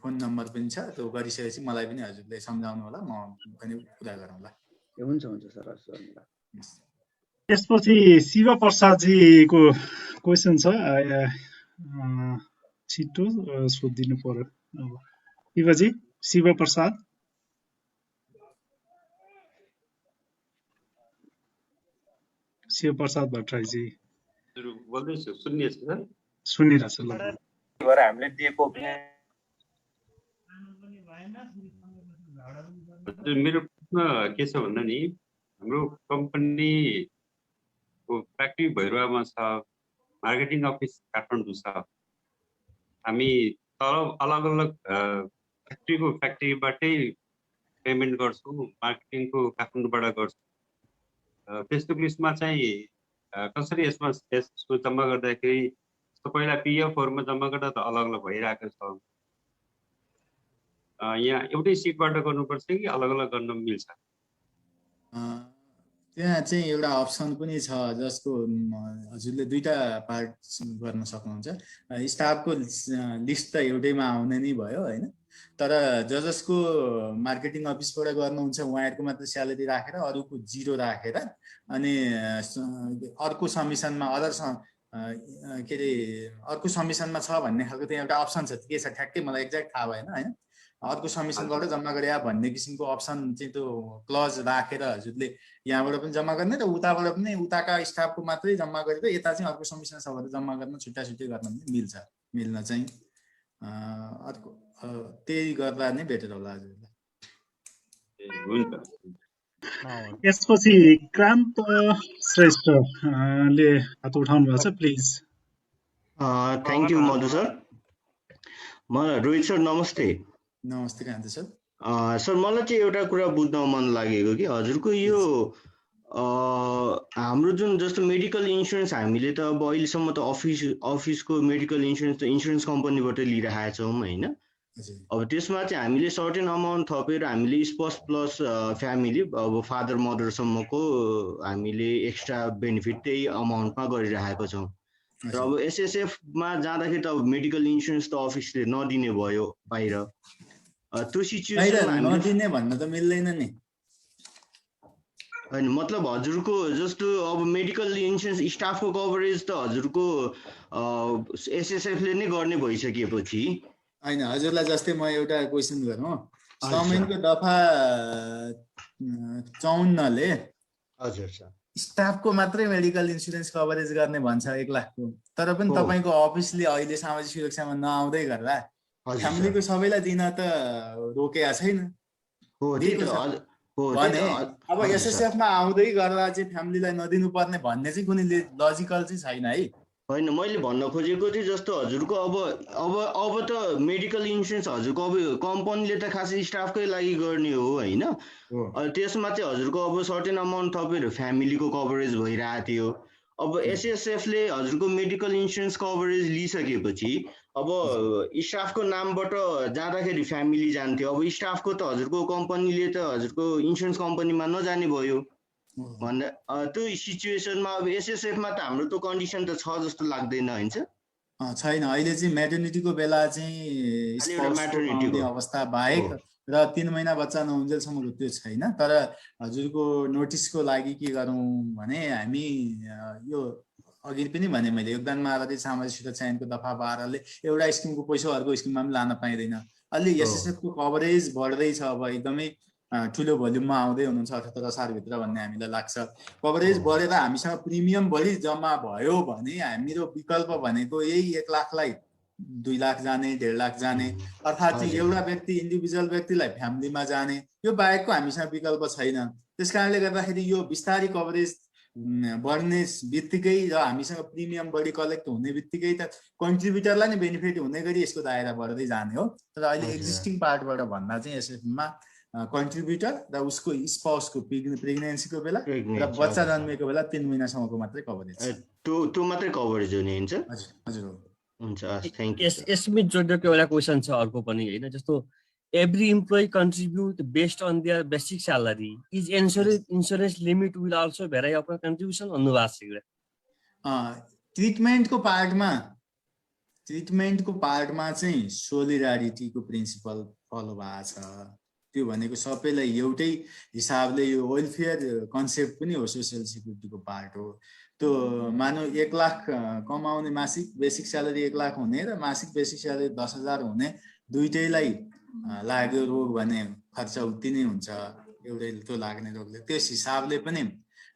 फोन नम्बर पनि छ, त्यो गरिसकेपछि मलाई पनि हजुरले सम्झाउनु होला, म पनि कुरा गरौँला। हुन्छ हुन्छ सर। त्यसपछि शिव प्रसादजीको क्वेसन छ, छिटो सोधिदिनु पर्यो। शिवजी, शिव प्रसाद। शिव प्रसाद भट्टराईजी सुनिरहेछु। हामीले दिएको मेरो प्रश्न के छ भन्दा नि, हाम्रो कम्पनीको फ्याक्ट्री भैरवामा छ, मार्केटिङ अफिस काठमाडौँ छ। हामी अलग अलग फ्याक्ट्रीबाटै पेमेन्ट गर्छौँ, मार्केटिङको काठमाडौँबाट गर्छौँ। फेसबुक लिस्टमा चाहिँ कसरी यसमा जम्मा गर्दाखेरि पहिला पिएफहरूमा जम्मा गर्दा त अलग अलग भइरहेको छ। यहाँ एउटै सिटबाट गर्नुपर्छ कि अलग अलग गर्न मिल्छ? त्यहाँ चाहिँ एउटा अप्सन पनि छ जसको हजुरले दुईटा पार्ट गर्न सक्नुहुन्छ। स्टाफको लिस्ट त एउटैमा आउने नै भयो होइन, तर जसको मार्केटिङ अफिसबाट गर्नुहुन्छ उहाँहरूको मात्र स्यालेरी राखेर अरूको जिरो राखेर, अनि अर्को समिसनमा के अरे अर्को समिसनमा छ भन्ने खालको त्यहाँ एउटा अप्सन छ। के छ ठ्याक्कै मलाई एक्ज्याक्ट थाहा भएन होइन, अर्को समिसनबाट जम्मा गरे भन्ने किसिमको अप्सन चाहिँ त्यो क्लज राखेर हजुरले यहाँबाट पनि जम्मा गर्ने र उताबाट पनि उताका स्टाफको मात्रै जम्मा गरेर यता चाहिँ अर्को समिसन छ भने जम्मा गर्न छुट्टा छुट्टै गर्न पनि मिल्छ। मिल्न चाहिँ अर्को त्यही गर्दा नै बेटर होला हजुरलाई। यसपछि क्रान्त श्रेष्ठले हात उठाउनु भएको छ, please. Thank you Madhu sir. Rohit sir नमस्ते। नमस्ते क्रान्त सर। सर मलाई चाहिँ एउटा कुरा बुझ्न मन लागेको कि हजुरको यो हाम्रो जुन जस्तो मेडिकल इन्सुरेन्स हामीले त अब अहिलेसम्म त अफिसको मेडिकल इन्सुरेन्स त इन्सुरेन्स कम्पनीबाट लिइरहेका छौँ होइन। अब त्यसमा चाहिँ हामीले सर्टेन अमाउन्ट थपेर हामीले स्पाउस प्लस फ्यामिली अब फादर मदरसम्मको हामीले एक्स्ट्रा बेनिफिट त्यही अमाउन्टमा गरिरहेको छौँ। र अब एसएसएफमा जाँदाखेरि त अब मेडिकल इन्सुरेन्स त अफिसले नदिने भयो बाहिर, त्यो सिचुएसन नदिने भन्न त मिल्दैन नि होइन। मतलब हजुरको जस्तो अब मेडिकल इन्सुरेन्स स्टाफको कभरेज त हजुरको एसएसएफले नै गर्ने भइसकेपछि होइन। हजुरलाई जस्तै म एउटा क्वेसन गरौँ, संविधानको दफा 54ले हजुर सर स्टाफको मात्रै मेडिकल इन्सुरेन्स कभरेज गर्ने भन्छ 1 लाखको, तर पनि तपाईँको अफिसले अहिले सामाजिक सुरक्षामा नआउँदै गर्दा फ्यामिलीको सबैलाई दिन त रोकेका छैन भने अब एसएसएफमा आउँदै गर्दा चाहिँ फ्यामिलीलाई नदिनु पर्ने भन्ने चाहिँ कुनै लजिकल चाहिँ छैन है। होइन मैले भन्न खोजेको चाहिँ जस्तो हजुरको अब त मेडिकल इन्सुरेन्स हजुरको अब कम्पनीले त खासै स्टाफकै लागि गर्ने हो होइन त्यसमा चाहिँ हजुरको अब सर्टेन अमाउन्ट थपेर फ्यामिलीको कभरेज भइरहेको थियो अब एसएसएफले हजुरको मेडिकल इन्सुरेन्स कभरेज लिइसकेपछि अब स्टाफको नामबाट जाँदाखेरि फ्यामिली जान्थ्यो अब स्टाफको त हजुरको कम्पनीले त हजुरको इन्सुरेन्स कम्पनीमा नजाने भयो भन्दा त्यो सिचुएसनमा अब एसएसएफमा त हाम्रो त्यो कन्डिसन त छ जस्तो लाग्दैन होइन छैन अहिले चाहिँ म्याटर्निटीको बेला चाहिँ अवस्था बाहेक र 3 महिना बच्चा नहुन्जेलसम्मको त्यो छैन तर हजुरको नोटिसको लागि के गरौँ भने हामी यो अघि पनि भने मैले योगदानमा आधारित सामाजिक सुरक्षा ऐनको दफा 12 ले एउटा स्किमको पैसा अर्को स्किममा पनि लान पाइँदैन अलि एसएसएफको कभरेज बढ्दैछ अब एकदमै ठुलो भोल्युममा आउँदै हुनुहुन्छ 78 असारभित्र भन्ने हामीलाई लाग्छ कभरेज बढेर हामीसँग प्रिमियम बढी जम्मा भयो भने हाम्रो विकल्प भनेको यही 1 लाखलाई 2 लाख जाने 1.5 लाख जाने अर्थात् चाहिँ एउटा व्यक्ति इन्डिभिजुअल व्यक्तिलाई फ्यामिलीमा जाने यो बाहेकको हामीसँग विकल्प छैन त्यसकारणले गर्दाखेरि यो विस्तारै कभरेज बढ्ने बित्तिकै र हामीसँग प्रिमियम बढी कलेक्ट हुने बित्तिकै त कन्ट्रिब्युटरलाई नै बेनिफिट हुने गरी यसको दायरा बढ्दै जाने हो तर अहिले एक्जिस्टिङ पार्टबाट भन्दा चाहिँ एसएफमा कन्ट्रिब्युटर र उसको स्पाउसको प्रेग्नेन्सीको बेला र बच्चा जन्मेको बेला 3 महिनासम्मको मात्रै कभरेज त्यो मात्रै कभरेज हुने हुन्छ हजुर हुन्छ थ्यांक यू यसमै जोडेको एउटा क्वेशन छ अर्को पनि हैन जस्तो every employee contribute based on their basic salary is insurance limit will also vary upon contribution भन्नुभएको छ ट्रिटमेन्टको पार्टमा चाहिँ सोलिडारिटीको प्रिन्सिपल फलो भएको छ त्यो भनेको सबैलाई एउटै हिसाबले यो वेलफेयर कन्सेप्ट पनि हो सोशल सिक्युरिटीको पार्ट हो त्यो मानौ 1 लाख कमाउने मासिक बेसिक स्यालेरी 1 लाख हुने र मासिक बेसिक स्यालेरी 10,000 हुने दुईटैलाई लाग्यो रोग भने खर्च उति नै हुन्छ एउटै त्यो लाग्ने रोगले त्यस हिसाबले पनि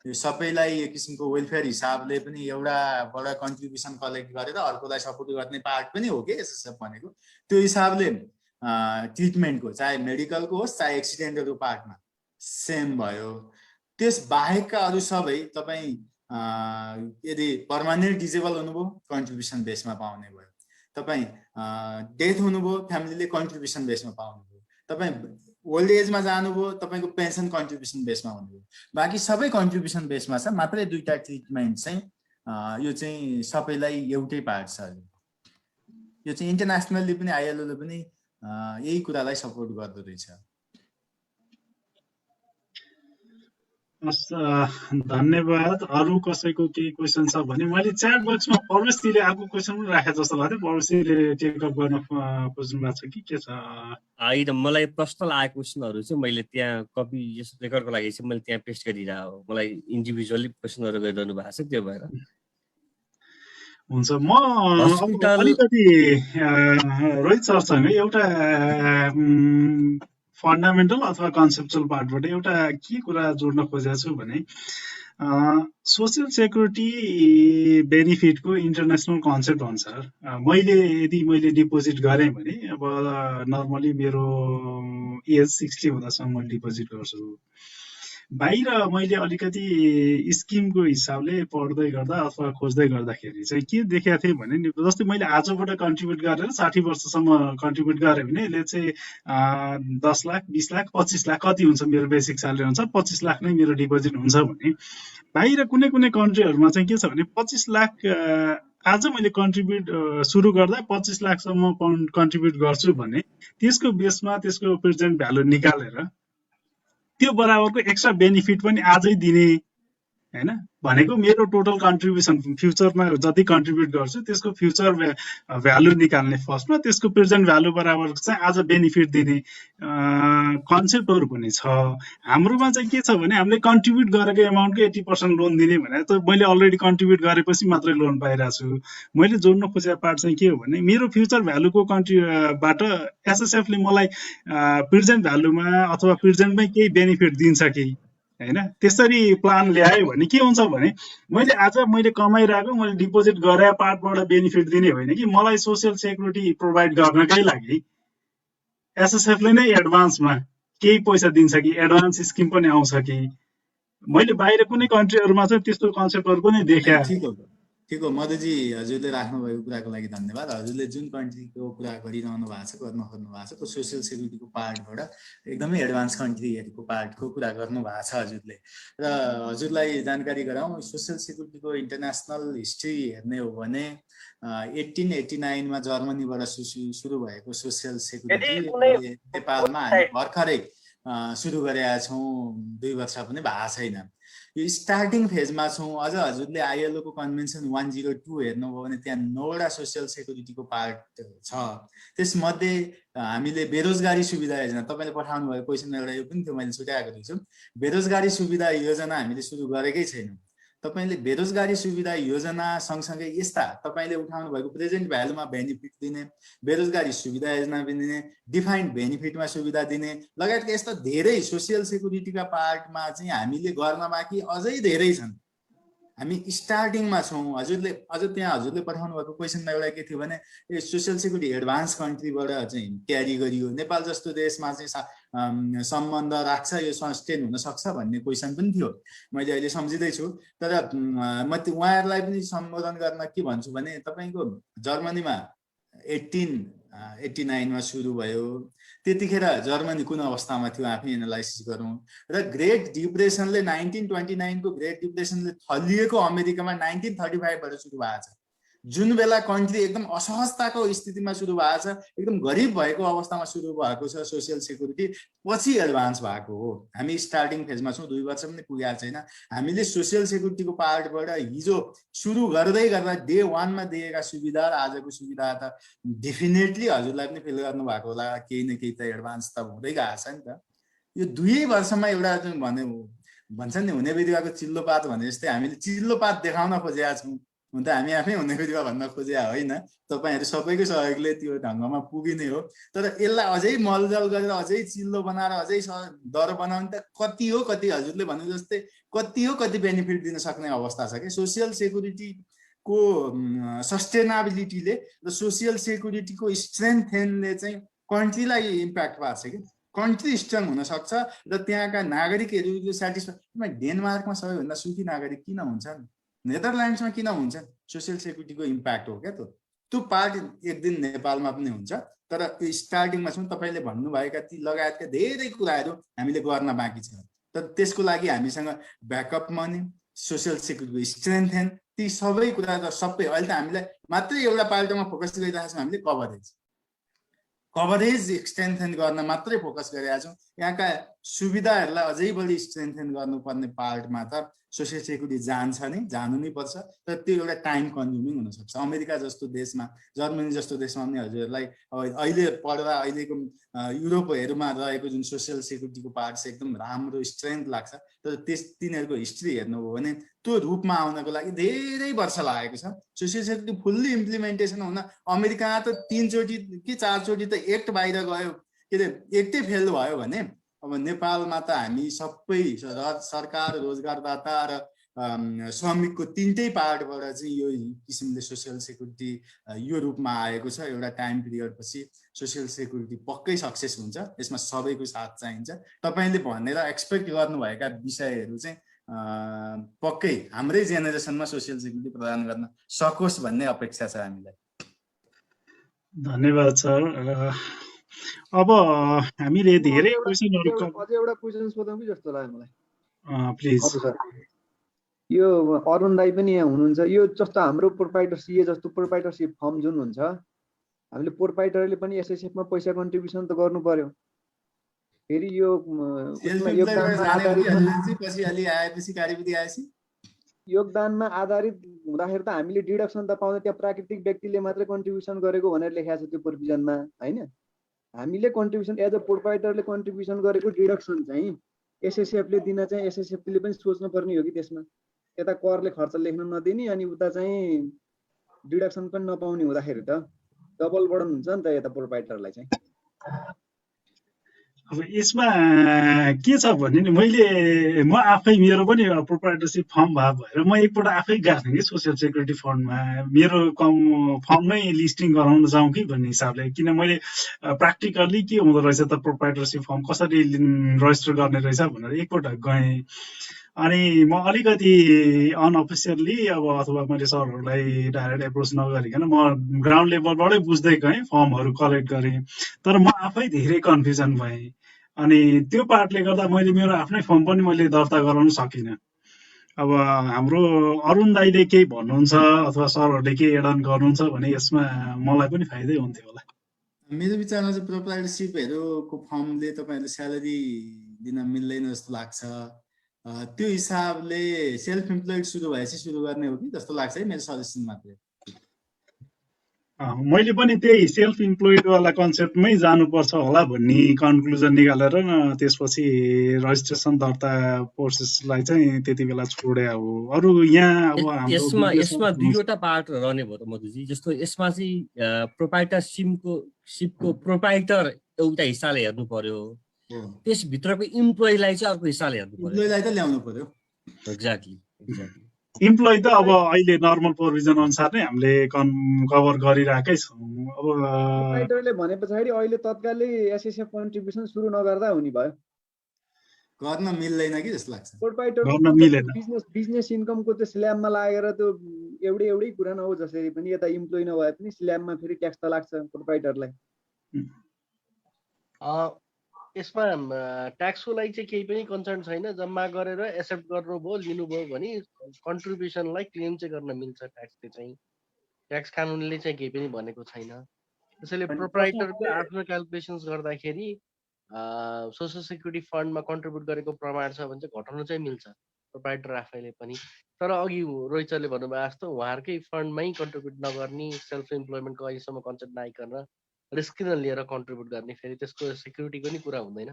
यो सबैलाई एक किसिमको वेलफेयर हिसाबले पनि एउटा बडा कन्ट्रिब्युसन कलेक्ट गरेर अर्कोलाई सपोर्ट गर्ने पार्ट पनि हो के एसएसएफ भनेको त्यो हिसाबले ट्रिटमेन्टको चाहे मेडिकलको होस् चाहे एक्सिडेन्टलको पार्टमा सेम भयो त्यस बाहेकका अरु सबै तपाई यदि पर्मानेन्ट डिजेबल हुनुभयो कन्ट्रिब्युसन बेसमा पाउने भयो तपाई डेथ हुनुभयो फ्यामिलीले कन्ट्रिब्युसन बेसमा पाउने भयो तपाई ओल्ड एजमा जानुभयो तपाईको पेन्सन कन्ट्रिब्युसन बेसमा हुनुभयो बाकी सबै कन्ट्रिब्युसन बेसमा छ मात्रै दुईटा ट्रिटमेन्ट चाहिँ यो चाहिँ सबैलाई एउटै पार्ट छ यो चाहिँ इन्टरनेसनली पनि आईएलओ ले पनि यही कुरालाई सपोर्ट गर्दै रहेछ धन्यवाद अरु कसैको केही क्वेशन छ भने मैले च्याट बक्समा प्रवेशजीले आको क्वेशन पनि राखे जस्तो लाग्यो प्रवेशजीले टेक अप गर्न खोज्नु भएको छ कि के छ हैन मलाई पर्सनल आएको क्वेशनहरु चाहिँ मैले त्यहाँ कपी यस रेकर्डको लागि चाहिँ मैले त्यहाँ पेस्ट गरिरा हो मलाई इन्डिभिजुअली क्वेशनहरु गरिरहनु भएको छ त्यो भएर हुन्छ म अलिकति रोहित सरसँग एउटा फन्डामेन्टल अथवा कन्सेप्चुअल पार्टबाट एउटा के कुरा जोड्न खोजेको छु भने सोशल सेक्युरिटी बेनिफिटको इन्टरनेसनल कन्सेप्ट अनुसार मैले डिपोजिट गरेँ भने अब नर्मली मेरो एज 60 हुँदासम्म म डिपोजिट गर्छु बाहिर मैले अलिकति स्किमको हिसाबले पढ्दै गर्दा अथवा खोज्दै गर्दाखेरि चाहिँ के देखेको थिएँ भने जस्तै मैले आजबाट कन्ट्रिब्युट गरेर 60 वर्षसम्म कन्ट्रिब्युट गरेँ भने यसले चाहिँ 10 लाख 20 लाख 25 लाख कति हुन्छ मेरो बेसिक स्यालेरी हुन्छ 25 लाख नै मेरो डिपोजिट हुन्छ भने बाहिर कुनै कुनै कन्ट्रीहरुमा चाहिँ के छ भने 25 लाख आज मैले कन्ट्रिब्युट सुरु गर्दा 25 लाखसम्म कन्ट्रिब्युट गर्छु भने त्यसको बेसमा त्यसको प्रेजेन्ट भ्यालु निकालेर त्यो बराबरको एक्स्ट्रा बेनिफिट पनि आजै दिने हैन भनेको मेरो टोटल कन्ट्रिब्युसन फ्युचरमा जति कन्ट्रिब्युट गर्छु त्यसको फ्युचर भ्यालु निकाल्ने फर्स्टमा त्यसको प्रेजेन्ट भ्यालु बराबर चाहिँ आज बेनिफिट दिने कन्सेप्टहरु पनि छ हाम्रोमा चाहिँ के छ भने हामीले कन्ट्रिब्युट गरेको एमाउन्टको 80% लोन दिने भने त मैले अलरेडी कन्ट्रिब्युट गरेपछि मात्रै लोन पाइराछु मैले जोड्न खोजेको पार्ट चाहिँ के हो भने मेरो फ्युचर भ्यालुको बाट एसएसएफ ले मलाई प्रेजेन्ट भ्यालुमा अथवा प्रेजेन्टमै केही बेनिफिट दिन्छ कि हैन त्यसरी प्लान ल्यायो भने के हुन्छ भने मैले कमाइराको मैले डिपोजिट गरे पार्टबाट बेनिफिट दिने होइन कि मलाई सोशल सेक्युरिटी प्रोवाइड गर्नकै लागि एसएसएफ ले नै एडभान्समा केही पैसा दिन्छ कि एडभान्स स्किम पनि आउँछ कि मैले बाहिर कुनै कन्ट्रीहरुमा चाहिँ त्यस्तो कन्सेप्टहरु पनि देखे ठिक हो मधुजी, हजुरले राख्नुभएको कुराको लागि धन्यवाद। हजुरले जुन कन्ट्रीको कुरा गरिरहनु भएको छ, गर्न खोज्नु भएको छ, त्यो सोसियल सेक्युरिटीको पार्टबाट एकदमै एडभान्स कन्ट्रीहरूको पार्टको कुरा गर्नु भएको छ हजुरले। र हजुरलाई जानकारी गराउँ, सोसियल सेक्युरिटीको इन्टरनेसनल हिस्ट्री हेर्ने हो भने 1889 जर्मनीबाट सुरु भएको सोसियल सेक्युरिटी नेपालमा हामी भर्खरै सुरु गरेका छौँ, 2 वर्ष पनि भएको छैन। यो स्टार्टिङ फेजमा छौँ। अझ हजुरले ILO को कन्भेन्सन 102 हेर्नुभयो भने त्यहाँ 9वटा सोसियल सेक्युरिटीको पार्ट छ। त्यसमध्ये हामीले बेरोजगारी सुविधा योजना, तपाईँले पठाउनु भएको क्वेसनमा एउटा यो पनि थियो, मैले छुट्याएको छु। बेरोजगारी सुविधा योजना हामीले सुरु गरेकै छैनौँ। तपाईँले बेरोजगारी सुविधा योजना सँगसँगै यस्ता तपाईँले उठाउनु भएको प्रेजेन्ट भ्यालुमा बेनिफिट दिने, बेरोजगारी सुविधा योजना दिने, डिफाइन्ड बेनिफिटमा सुविधा दिने लगायतका यस्ता धेरै सोसियल सेक्युरिटीका पार्टमा चाहिँ हामीले गर्न बाँकी अझै धेरै छन्। हामी स्टार्टिङमा छौँ। हजुरले अझ त्यहाँ हजुरले पठाउनु भएको क्वेसनमा एउटा के थियो भने सोसियल सेक्युरिटी एडभान्स कन्ट्रीबाट चाहिँ क्यारी गरियो, नेपाल जस्तो देशमा चाहिँ सम्बन्ध राख्छ, यो सस्टेन हुन सक्छ भन्ने क्वेसन पनि थियो। मैले अहिले सम्झिँदैछु। तर म उहाँहरूलाई पनि सम्बोधन गर्न के भन्छु भने तपाईँको जर्मनीमा 1889 सुरु भयो। त्यतिखेर जर्मनी कुन अवस्थामा थियो आफै एनालाइसिस गरौँ। र ग्रेट डिप्रेसनले 1929 को ग्रेट डिप्रेसनले थलिएको अमेरिकामा 1935 बाट सुरु भएको छ। जुन बेला कन्ट्री एकदम असहजताको स्थितिमा सुरु भएको छ, एकदम गरिब भएको अवस्थामा सुरु भएको छ सोसियल सेक्युरिटी, पछि एडभान्स भएको हो। हामी स्टार्टिङ फेजमा छौँ, 2 वर्ष पनि पुगेको छैन। हामीले सोसियल सेक्युरिटीको पार्टबाट हिजो सुरु गर्दै गर्दा डे 1 मा दिएका सुविधा र आजको सुविधा त डेफिनेटली हजुरलाई पनि फिल गर्नु भएको होला, केही न केही त एडभान्स त हुँदै गएको छ नि त। यो 2 वर्षमा एउटा जुन भन्छ नि हुने बिरुवाको चिल्लो पात भने जस्तै हामीले चिल्लो पात देखाउन खोजेका छौँ। हुन त हामी आफै हुने बिरुवा भन्न खोजेका होइन, तपाईँहरू सबैको सहयोगले त्यो ढङ्गमा पुगिने हो। तर यसलाई अझै मलजल गरेर अझै चिल्लो बनाएर अझै डर बनाउने त कति हो, कति हजुरले भन्नु जस्तै कति हो, कति बेनिफिट दिन सक्ने अवस्था छ कि सोसियल सेक्युरिटीको सस्टेनेबिलिटीले र सोसियल सेक्युरिटीको स्ट्रेन्थले चाहिँ कन्ट्रीलाई इम्प्याक्ट पार्छ कि कन्ट्री स्ट्रङ हुन सक्छ र त्यहाँका नागरिकहरूले सेटिस्फाई। डेनमार्कमा सबैभन्दा सुखी नागरिक किन हुन्छन्, नेदरल्यान्ड्समा किन हुन्छ, सोसियल सेक्युरिटीको इम्प्याक्ट हो क्या त्यो पार्ट एक दिन नेपालमा पनि हुन्छ। तर यो स्टार्टिङमा छौँ। तपाईँले भन्नुभएका ती लगायतका धेरै कुराहरू हामीले गर्न बाँकी छ। तर त्यसको लागि हामीसँग ब्याकअप मनी, सोसियल सेक्युरिटीको स्ट्रेन्थेन, ती सबै कुरा त सबै अहिले त हामीलाई मात्रै एउटा पार्टमा फोकस गरिरहेको छौँ। हामीले कभरेज स्ट्रेन्थेन गर्न मात्रै फोकस गरिरहेका छौँ। यहाँका सुविधाहरूलाई अझै बढी स्ट्रेन्थेन गर्नुपर्ने पार्टमा त सोसियल सेक्युरिटी जान्छ नि, जानु नै पर्छ। तर त्यो एउटा टाइम कन्ज्युमिङ हुनसक्छ। अमेरिका जस्तो देशमा, जर्मनी जस्तो देशमा पनि हजुरहरूलाई अहिले पढ्दा अहिलेको युरोपहरूमा रहेको जुन सोसियल सेक्युरिटीको पार्ट छ एकदम राम्रो स्ट्रेन्थ लाग्छ। तर तिनीहरूको हिस्ट्री हेर्नुभयो भने त्यो रूपमा आउनको लागि धेरै वर्ष लागेको छ। सोसियल सेक्युरिटी फुल्ली इम्प्लिमेन्टेसन हुन अमेरिका त 3 चोटि कि 4 चोटि त एक्ट बाहिर गयो, के अरे एक्टै फेल भयो भने अब नेपालमा त हामी सबै सरकार, रोजगारदाता र श्रमिकको 3टै पार्टबाट चाहिँ यो किसिमले सोसियल सेक्युरिटी यो रूपमा आएको छ। एउटा टाइम पिरियड पछि सोसियल सेक्युरिटी पक्कै सक्सेस हुन्छ। यसमा सबैको साथ चाहिन्छ। तपाईँले भनेर एक्सपेक्ट गर्नुभएका विषयहरू चाहिँ पक्कै हाम्रै जेनेरेसनमा सोसियल सेक्युरिटी प्रदान गर्न सकोस् भन्ने अपेक्षा छ हामीलाई। धन्यवाद सर। अब हामीले धेरै क्वेसनहरु अझै एउटा क्वेसन सोधौँ कि जस्तो लाग्यो मलाई। प्लिज। यो अरुण दाई पनि यहाँ हुनुहुन्छ। यो जस्तो हाम्रो प्रोप्राइटरसिप जस्तो प्रोप्राइटरसिप फर्म जुन हुन्छ, हामीले प्रोप्राइटरले पनि एसएसएफमा पैसा कन्ट्रिब्युसन त गर्नु पर्यो। फेरि यो योगदानमा आधारित हुँदाखेरि त हामीले डिडक्सन त पाउँदैन। त्यहाँ प्राकृतिक व्यक्तिले मात्रै कन्ट्रिब्युसन गरेको भनेर लेखेको छ त्यो प्रोभिजनमा, होइन? हामीले कन्ट्रिब्युसन एज अ प्रोप्राइटरले कन्ट्रिब्युसन गरेको डिडक्सन चाहिँ एसएसएफले दिन चाहिँ एसएसएफले पनि सोच्नु पर्ने हो कि त्यसमा यता करले खर्च लेख्न नदिने अनि उता चाहिँ डिडक्सन पनि नपाउने हुँदाखेरि त डबल बर्डन हुन्छ नि त यता प्रोप्राइटरलाई चाहिँ। अब यसमा के छ भने नि म आफै मेरो पनि प्रोप्राइटरसिप फर्म भएर म एकपल्ट आफै गएको थिएँ कि सोसियल सेक्युरिटी फन्डमा मेरो फर्म नै लिस्टिङ गराउन जाउँ कि भन्ने हिसाबले। किन मैले प्र्याक्टिकल्ली के हुँदो रहेछ त प्रोप्राइटरसिप फर्म कसरी रजिस्टर गर्ने रहेछ भनेर एकपल्ट गएँ। अनि म अलिकति अनअफिसियल्ली अब अथवा मैले सरहरूलाई डाइरेक्ट एप्रोच नगरिकन म ग्राउन्ड लेभलबाटै बुझ्दै गएँ, फर्महरू कलेक्ट गरेँ, तर म आफै धेरै कन्फ्युजन भएँ। अनि त्यो पार्टले गर्दा मैले मेरो आफ्नै फर्म पनि मैले दर्ता गराउन सकिनँ। अब हाम्रो अरुण दाइले केही भन्नुहुन्छ अथवा सरहरूले केही एड अन गर्नुहुन्छ भने यसमा मलाई पनि फाइदै हुन्थ्यो होला। मेरो विचारमा चाहिँ प्रोप्राइटरसिपहरूको फर्मले तपाईँहरूले स्यालेरी दिन मिल्दैन जस्तो लाग्छ। त्यो हिसाबले सेल्फ इम्प्लोइड सुरु भएपछि सुरु गर्ने हो कि जस्तो लाग्छ है, मेरो सजेसन मात्रै। मैले पनि त्यही सेल्फ इम्प्लोइडवाला कन्सेप्टमै जानुपर्छ होला भन्ने कन्क्लुजन निकालेर त्यसपछि रजिस्ट्रेसन दर्ता प्रोसेसलाई चाहिँ त्यति बेला छोडे हो। अरू यहाँ अब हाम्रो यसमा दुईवटा पार्ट रहने भयो त मधुजी। जस्तो यसमा चाहिँ प्रोप्राइटरसिपको प्रोप्राइटर एउटा हिस्साले हेर्नु पर्यो, त्यसभित्रको इम्प्लोइलाई चाहिँ अर्को हिस्साले हेर्नु पर्यो। इम्प्लोइलाई त ल्याउनु पर्यो। एक्ज्याक्टली इम्प्लोइ त अब अहिले नर्मल प्रोभिजन अनुसार नै हामीले कभर गरिरहेकै छौँ। अब प्रोप्राइटरले भने पछाडि अहिले तत्कालै एसएसएफ कन्ट्रिब्युसन सुरु नगर्दा हुने भयो। गर्न मिल्दैन कि जस्तो लाग्छ। प्रोप्राइटरको बिजनेस इन्कमको त्यो स्ल्याबमा लागेर त्यो एउटै कुरा न हो, जसरी पनि यता इम्प्लोइ नभए पनि स्ल्याबमा फेरि ट्याक्स त लाग्छ प्रोप्राइटरलाई। यसमा ट्याक्सको लागि चाहिँ केही पनि कन्सर्न छैन। जम्मा गरेर एक्सेप्ट गर्नुभयो लिनुभयो भने कन्ट्रिब्युसनलाई क्लेम चाहिँ गर्न मिल्छ। ट्याक्सले चाहिँ ट्याक्स कानुनले चाहिँ केही पनि भनेको छैन। त्यसैले प्रोप्राइटरको आफ्नो क्यालकुलेसन्स गर्दाखेरि सोसल सेक्युरिटी फन्डमा कन्ट्रिब्युट गरेको प्रमाण छ भने चाहिँ घटाउनु चाहिँ मिल्छ प्रोप्राइटर आफैले पनि। तर अघि रोहित सरले भन्नुभयो जस्तो उहाँहरूकै फन्डमै कन्ट्रिब्युट नगर्ने, सेल्फ इम्प्लोइमेन्टको अहिलेसम्म कन्सेप्ट नआइकन रिस्क किन लिएर कन्ट्रिब्युट गर्ने, फेरि त्यसको सेक्युरिटीको नि कुरा हुँदैन।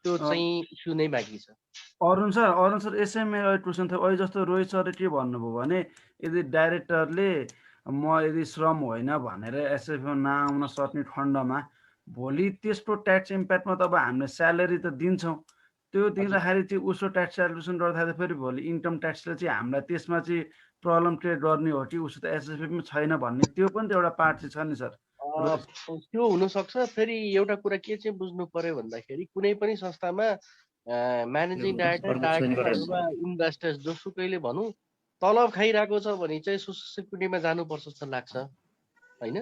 त्यो चाहिँ इस्यु नै बाँकी छ। अरुण सर यसै मेरो क्वेसन थियो। अहिले जस्तो रोहित सरले के भन्नुभयो भने यदि डाइरेक्टरले म यदि श्रम होइन भनेर एसएफमा नआउन सक्ने खण्डमा भोलि त्यस्तो ट्याक्स इम्प्याक्टमा त अब हामीले स्यालेरी त दिन्छौँ, त्यो दिँदाखेरि चाहिँ उसो ट्याक्स क्यालकुलेसन गर्दाखेरि फेरि भोलि इन्कम ट्याक्सले चाहिँ हामीलाई त्यसमा चाहिँ प्रब्लम क्रिएट गर्ने हो कि उसो त एसएफमा छैन भन्ने त्यो पनि त एउटा पार्ट चाहिँ छ नि सर। त्यो हुनसक्छ। फेरि एउटा कुरा के चाहिँ बुझ्नु पर्यो भन्दाखेरि कुनै पनि संस्थामा म्यानेजिङ डाइरेक्टर वा इन्भेस्टर्स जोसुकैले भनौँ तलब खाइरहेको छ भने चाहिँ सोसल सेक्युरिटीमा जानुपर्छ जस्तो लाग्छ होइन।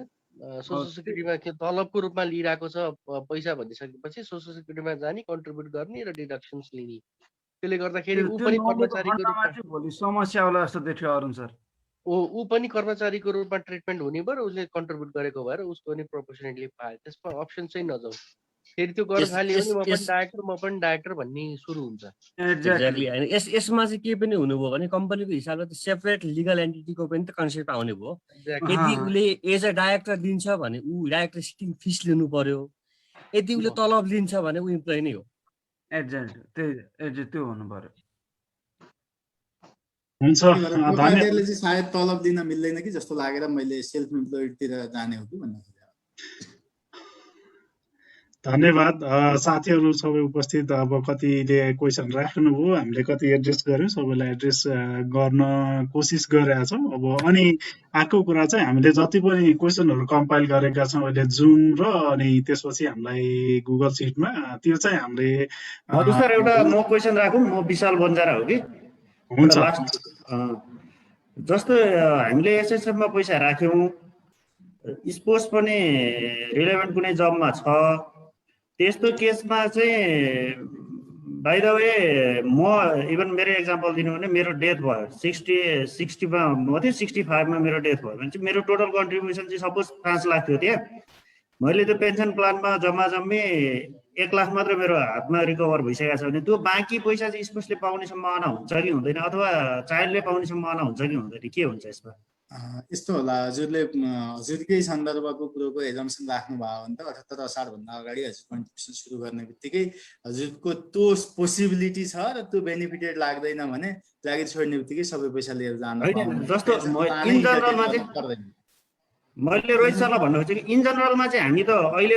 सोसल सेक्युरिटीमा तलबको रूपमा लिइरहेको छ पैसा भनिसकेपछि सोसल सेक्युरिटीमा जाने, कन्ट्रिब्युट गर्ने र डिडक्सन्स लिने। त्यसले गर्दाखेरि ऊ पनि कर्मचारीको रूपमा भोलि समस्या होला जस्तो देख्यो अरुण सर। ऊ पनि कर्मचारीको रूपमा ट्रिटमेन्ट हुने भएर उसले कन्ट्रिब्युट गरेको भएर उसको पनि प्रोपोर्सनेटली पायो। त्यसमा अप्सन चाहिँ नजाऊ। फेरि त्यो गर्न थाल्यो भने म पनि डाइरेक्टर भन्ने सुरु हुन्छ। एक्ज्याक्टली होइन। यसमा चाहिँ के पनि हुनुभयो भने कम्पनीको हिसाबले त सेपरेट लिगल एन्टिटीको पनि त कन्सेप्ट आउने भयो। यदि उसले एज अ डाइरेक्टर दिन्छ भने ऊ डाइरेक्टर सिटिङ फिस लिनु पर्यो, यदि उसले तलब लिन्छ भने ऊ इम्प्लोइ नै हो। एक्ज्याक्टली त्यो हुनु पर्यो। हुन्छ, प्रोप्राइटरले चाहिँ सायद तलब दिन मिल्दैन कि जस्तो लागेर मैले सेल्फ इम्प्लोइडतिर जाने हो कि भन्नु। धन्यवाद साथीहरू सबै उपस्थित। अब कतिले क्वेसन राख्नुभयो, हामीले कति एड्रेस गर्यौँ, सबैलाई एड्रेस गर्न कोसिस गरेका छौँ। अब अनि आएको कुरा चाहिँ हामीले जति पनि क्वेसनहरू कम्पाइल गरेका छौँ अहिले जुम र अनि त्यसपछि हामीलाई गुगल सिटमा, त्यो चाहिँ हामीले सर एउटा म क्वेसन राखौँ। म विशाल बन्जारा हो कि। हुन्छ। जस्तो हामीले एसएसएफमा पैसा राख्यौँ, स्पोर्ट्स पनि रिलेभेन्ट कुनै जबमा छ, त्यस्तो केसमा चाहिँ बाइ द वे म इभन मेरो इक्जाम्पल दिनु भने मेरो डेथ भयो 60मा म थिएँ, 65मा मेरो डेथ भयो भने चाहिँ मेरो टोटल कन्ट्रिब्युसन चाहिँ सपोज 5 लाख थियो। त्यहाँ मैले त्यो पेन्सन प्लानमा जम्मा 1 लाख मात्र मेरो हातमा रिकभर भइसकेको छ भने त्यो बाँकी पैसा चाहिँ स्पोर्ट्सले पाउने सम्भावना हुन्छ कि हुँदैन, अथवा चाइल्डले पाउने सम्भावना हुन्छ कि हुँदैन, के हुन्छ यसमा? यस्तो होला, हजुरले हजुरकै सन्दर्भको कुरोको एजम्सन राख्नुभयो भने त 78 असारभन्दा अगाडि हजुर कन्ट्रिब्युसन सुरु गर्ने बित्तिकै हजुरको त्यो पोसिबिलिटी छ र त्यो बेनिफिटेड लाग्दैन भने जागिर छोड्ने बित्तिकै सबै पैसा लिएर जानु पाउने। जस्तो इन जनरलमा चाहिँ मैले रोहित सरलाई भन्नु खोजेँ कि इन जनरलमा चाहिँ हामी त अहिले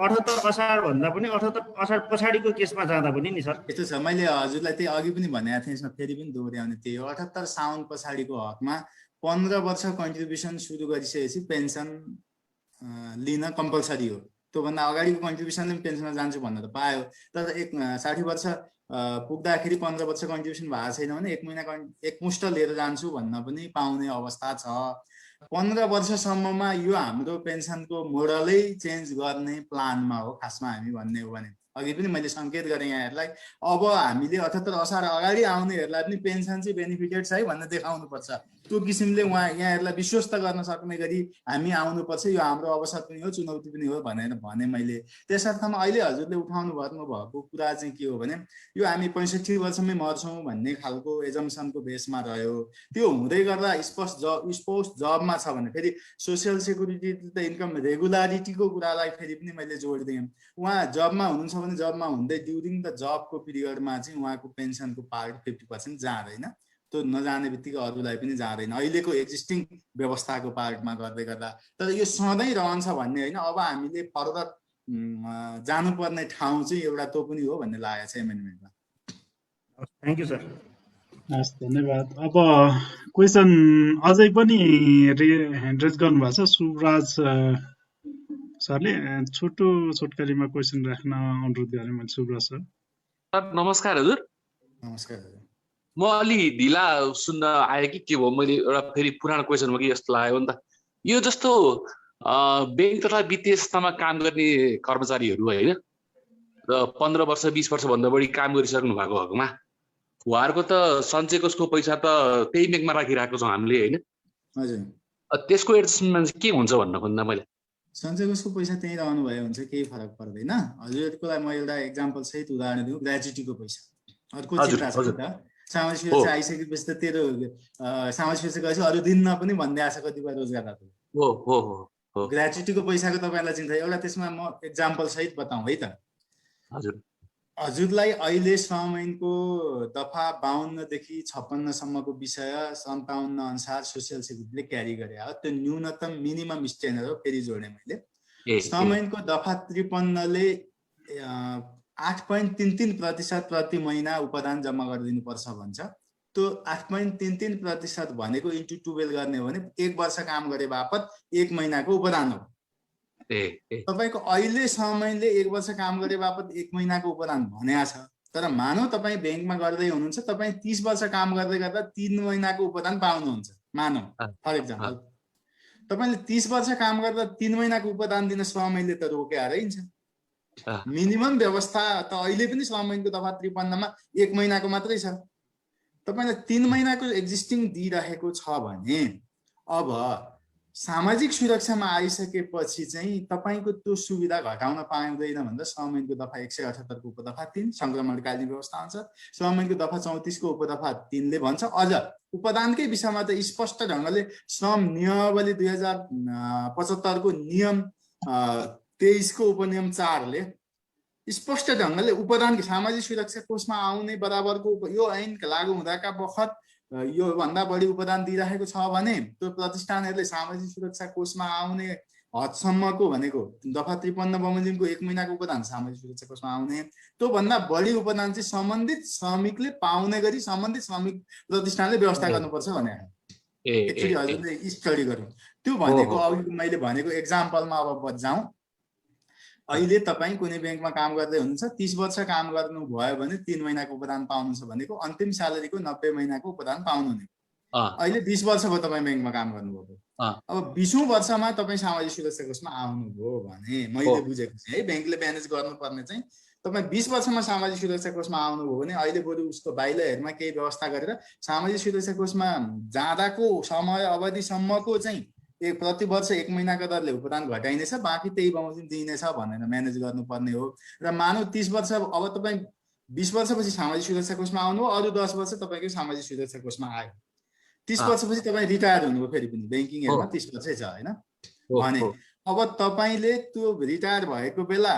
78 असार भन्दा पनि 78 असार पछाडिको केसमा जाँदा पनि नि सर यस्तो छ। मैले हजुरलाई त्यही अघि पनि भनेको थिएँ, यसमा फेरि पनि दोहोऱ्याउने त्यही हो। 78 साउन पछाडिको हकमा 15 वर्ष कन्ट्रिब्युसन सुरु गरिसकेपछि पेन्सन लिन कम्पलसरी हो। त्योभन्दा अगाडिको कन्ट्रिब्युसनले पनि पेन्सनमा जान्छु भन्न त पायो, तर 60 वर्ष पुग्दाखेरि 15 वर्ष कन्ट्रिब्युसन भएको छैन भने 1 महिना एकमुष्ट लिएर जान्छु भन्न पनि पाउने अवस्था छ। 15 वर्षसम्ममा यो हाम्रो पेन्सनको मोडलै चेन्ज गर्ने प्लानमा हो खासमा हामी भन्ने हो भने। अघि पनि मैले सङ्केत गरेँ यहाँहरूलाई, अब हामीले 78 असार अगाडि आउनेहरूलाई पनि पेन्सन चाहिँ बेनिफिटेड छ है भनेर देखाउनुपर्छ। त्यो किसिमले यहाँहरूलाई विश्वस्त गर्न सक्ने गरी हामी आउनुपर्छ। यो हाम्रो अवसर पनि हो, चुनौती पनि हो भने मैले त्यसर्थमा अहिले हजुरले उठाउनु भएको कुरा चाहिँ के हो भने यो हामी 65 वर्षमै मर्छौँ भन्ने खालको एजम्सनको बेसमा रह्यो। त्यो हुँदै गर्दा स्पोर्ट्स जबमा छ भने फेरि सोसियल सेक्युरिटी त इन्कम रेगुलारिटीको कुरालाई फेरि पनि मैले जोड दिएँ। उहाँ जबमा हुनुहुन्छ भने जबमा हुँदै ड्युरिङ द जबको पिरियडमा चाहिँ उहाँको पेन्सनको पार्ट 50% जाँदैन। त्यो नजाने बित्तिकै अरूलाई पनि जाँदैन अहिलेको एक्जिस्टिङ व्यवस्थाको पार्टमा गर्दै गर्दा। तर यो सधैँ रहन्छ भन्ने होइन, अब हामीले फर्दर जानुपर्ने ठाउँ चाहिँ एउटा त्यो पनि हो भन्ने लागेको छ एमेन्डमेन्टमा। Thank you sir. हस् धन्यवाद। अब क्वेसन अझै पनि ह्यान्ड रेज गर्नुभएको छ सुब्राज सरले। छोटकरीमा क्वेसन राख्न अनुरोध गरेँ मैले सुब्राज सर। नमस्कार हजुर। नमस्कार। म अलि ढिला सुन्न आएँ कि के भयो, मैले एउटा फेरि पुरानो क्वेसन हो कि जस्तो लाग्यो नि त। यो जस्तो ब्याङ्क तथा वित्तीय संस्थामा काम गर्ने कर्मचारीहरू होइन र 15 वर्ष 20 वर्षभन्दा बढी काम गरिसक्नु भएको हकमा उहाँहरूको त सञ्चयकोषको पैसा त त्यही ब्याङ्कमा राखिरहेको छौँ हामीले होइन। हजुर। त्यसको एडजस्टमेन्ट के हुन्छ भन्न खोज्दा मैले। सञ्चयकोषको पैसा त्यहीँ रहनु भयो हुन्छ, केही फरक पर्दैन। हजुरको लागि म एउटा एक्जाम्पल सहित उदाहरण दिउँ। ग्रेच्युटीको पैसा अर्को चिन्ता छ नि त। सामाजिक सुरक्षा आइसकेपछि त तेरो सामाजिक सुरक्षा गएपछि अरू दिन पनि भन्दै आएको छ कतिपय रोजगारदाताले। ग्रेच्युटीको पैसाको तपाईँलाई चिन्ता। एउटा त्यसमा म एक्जाम्पल सहित बताउँ है त। हजुरलाई अहिले श्रम ऐनको दफा 52 देखि 56 सम्मको विषय सन् 52 अनुसार सोसियल सेक्युरिटीले क्यारी गरे हो। त्यो न्यूनतम मिनिमम स्ट्यान्डर्ड हो। फेरि जोडेँ मैले। श्रम ऐनको दफा 53ले 8.33% प्रति महिना उपदान जम्मा गरिदिनुपर्छ भन्छ। त्यो 8.33% भनेको इन्टु 12 गर्ने हो भने 1 वर्ष काम गरे बापत 1 महिनाको उपदान हो। तपाईँको अहिले समयले 1 वर्ष काम गरे बापत 1 महिनाको उपदान भनेको छ। तर मानौ तपाईँ ब्याङ्कमा गर्दै हुनुहुन्छ, तपाईँ 30 वर्ष काम गर्दै गर्दा 3 महिनाको उपदान पाउनुहुन्छ मानौ फर इक्जाम्पल। तपाईँले 30 वर्ष काम गर्दा 3 महिनाको उपदान दिन श्रमैनले त रोक्या रहन्छ। मिनिमम व्यवस्था त अहिले पनि श्रम ऐनको दफा 53मा 1 महिनाको मात्रै छ। तपाईँलाई 3 महिनाको एक्जिस्टिङ दिइरहेको छ भने अब सामाजिक सुरक्षामा आइसकेपछि चाहिँ तपाईँको त्यो सुविधा घटाउन पाउँदैन भन्दा श्रम ऐनको दफा 178 को उपदफा 3 सङ्क्रमणकालीन व्यवस्था अनुसार श्रम ऐनको दफा 34 को उपदफा 3 ले भन्छ। अझ उपदानकै विषयमा त स्पष्ट ढङ्गले श्रम नियमावली 2075 को नियम 23 को उपनियम 4 ले स्पष्ट ढङ्गले उपदान सामाजिक सुरक्षा कोषमा आउने बराबरको यो ऐन लागू हुँदाका बखत यो भन्दा बढी उपदान दिइरहेको छ भने त्यो प्रतिष्ठानहरूले सामाजिक सुरक्षा कोषमा आउने हदसम्मको भनेको दफा 53 बमोजिमको 1 महिनाको उपदान सामाजिक सुरक्षा कोषमा आउने त्यो भन्दा बढी उपदान चाहिँ सम्बन्धित श्रमिकले पाउने गरी सम्बन्धित श्रमिक प्रतिष्ठानले व्यवस्था गर्नुपर्छ भने एक्चुअली हजुरले स्टडी गरौँ। त्यो भनेको अघि मैले भनेको एक्जाम्पलमा अब जाउँ। अहिले तपाईँ कुनै ब्याङ्कमा काम गर्दै हुनुहुन्छ, 30 वर्ष काम गर्नु भयो भने 3 महिनाको उपदान पाउनुहुन्छ भनेको अन्तिम स्यालेरीको 90 महिनाको उपदान पाउनुहुने। अहिले 20 वर्ष भयो तपाईँ ब्याङ्कमा काम गर्नुभयो। अब 20औं वर्षमा तपाईँ सामाजिक सुरक्षा कोषमा आउनुभयो भने मैले बुझेको चाहिँ है ब्याङ्कले म्यानेज गर्नुपर्ने चाहिँ तपाईँ 20 वर्षमा सामाजिक सुरक्षा कोषमा आउनुभयो भने अहिले बरु उसको बाइलाहरूमा केही व्यवस्था गरेर सामाजिक सुरक्षा कोषमा जाँदाको समय अवधिसम्मको चाहिँ प्रति वर्ष 1 महिनाको दरले उपदान घटाइनेछ, बाँकी त्यही बमोजिम दिइनेछ भनेर म्यानेज गर्नुपर्ने हो। र मानौ 30 वर्ष अब तपाईँ 20 वर्षपछि सामाजिक सुरक्षा कोषमा आउनु, अरू 10 वर्ष तपाईँको सामाजिक सुरक्षा कोषमा आयो। 30 वर्षपछि तपाईँ रिटायर हुनुभयो, फेरि पनि ब्याङ्किङहरूमा 30 वर्षै छ होइन भने अब तपाईँले त्यो रिटायर भएको बेला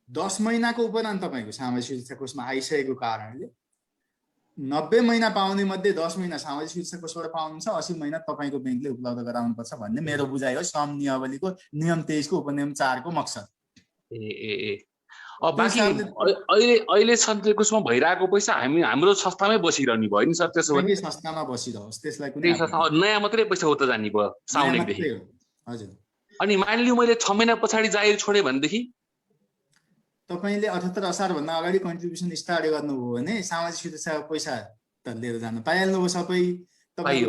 10 महिनाको उपदान तपाईँको सामाजिक सुरक्षा कोषमा आइसकेको कारणले 90 महिना पाउने मध्ये 10 महिना सामाजिक सुरक्षा कोषबाट पाउनुहुन्छ, 80 महिना तपाईँको ब्याङ्कले उपलब्ध गराउनुपर्छ भन्ने मेरो बुझाइ हो श्रम नियमावलीको नियम 23 को उपनियम 4 को मकसद। बाँकी अहिले सञ्चय कोषमा भइरहेको पैसा हाम्रो संस्थामै बसिरहने भयो नि सर। त्यसो भने संस्थामा बसिरहोस्, त्यसलाई कुनै नयाँ मात्रै पैसा उता जाने भयो साउनेदेखि। हजुर। अनि मानिलियो मैले 6 महिना पछाडि जागिर छोडे भनेदेखि तपाईँले 78 असारभन्दा अगाडि कन्ट्रिब्युसन स्टार्ट गर्नुभयो भने सामाजिक सुरक्षाको पैसा त लिएर जान पाइहाल्नुभयो सबै। तपाईँ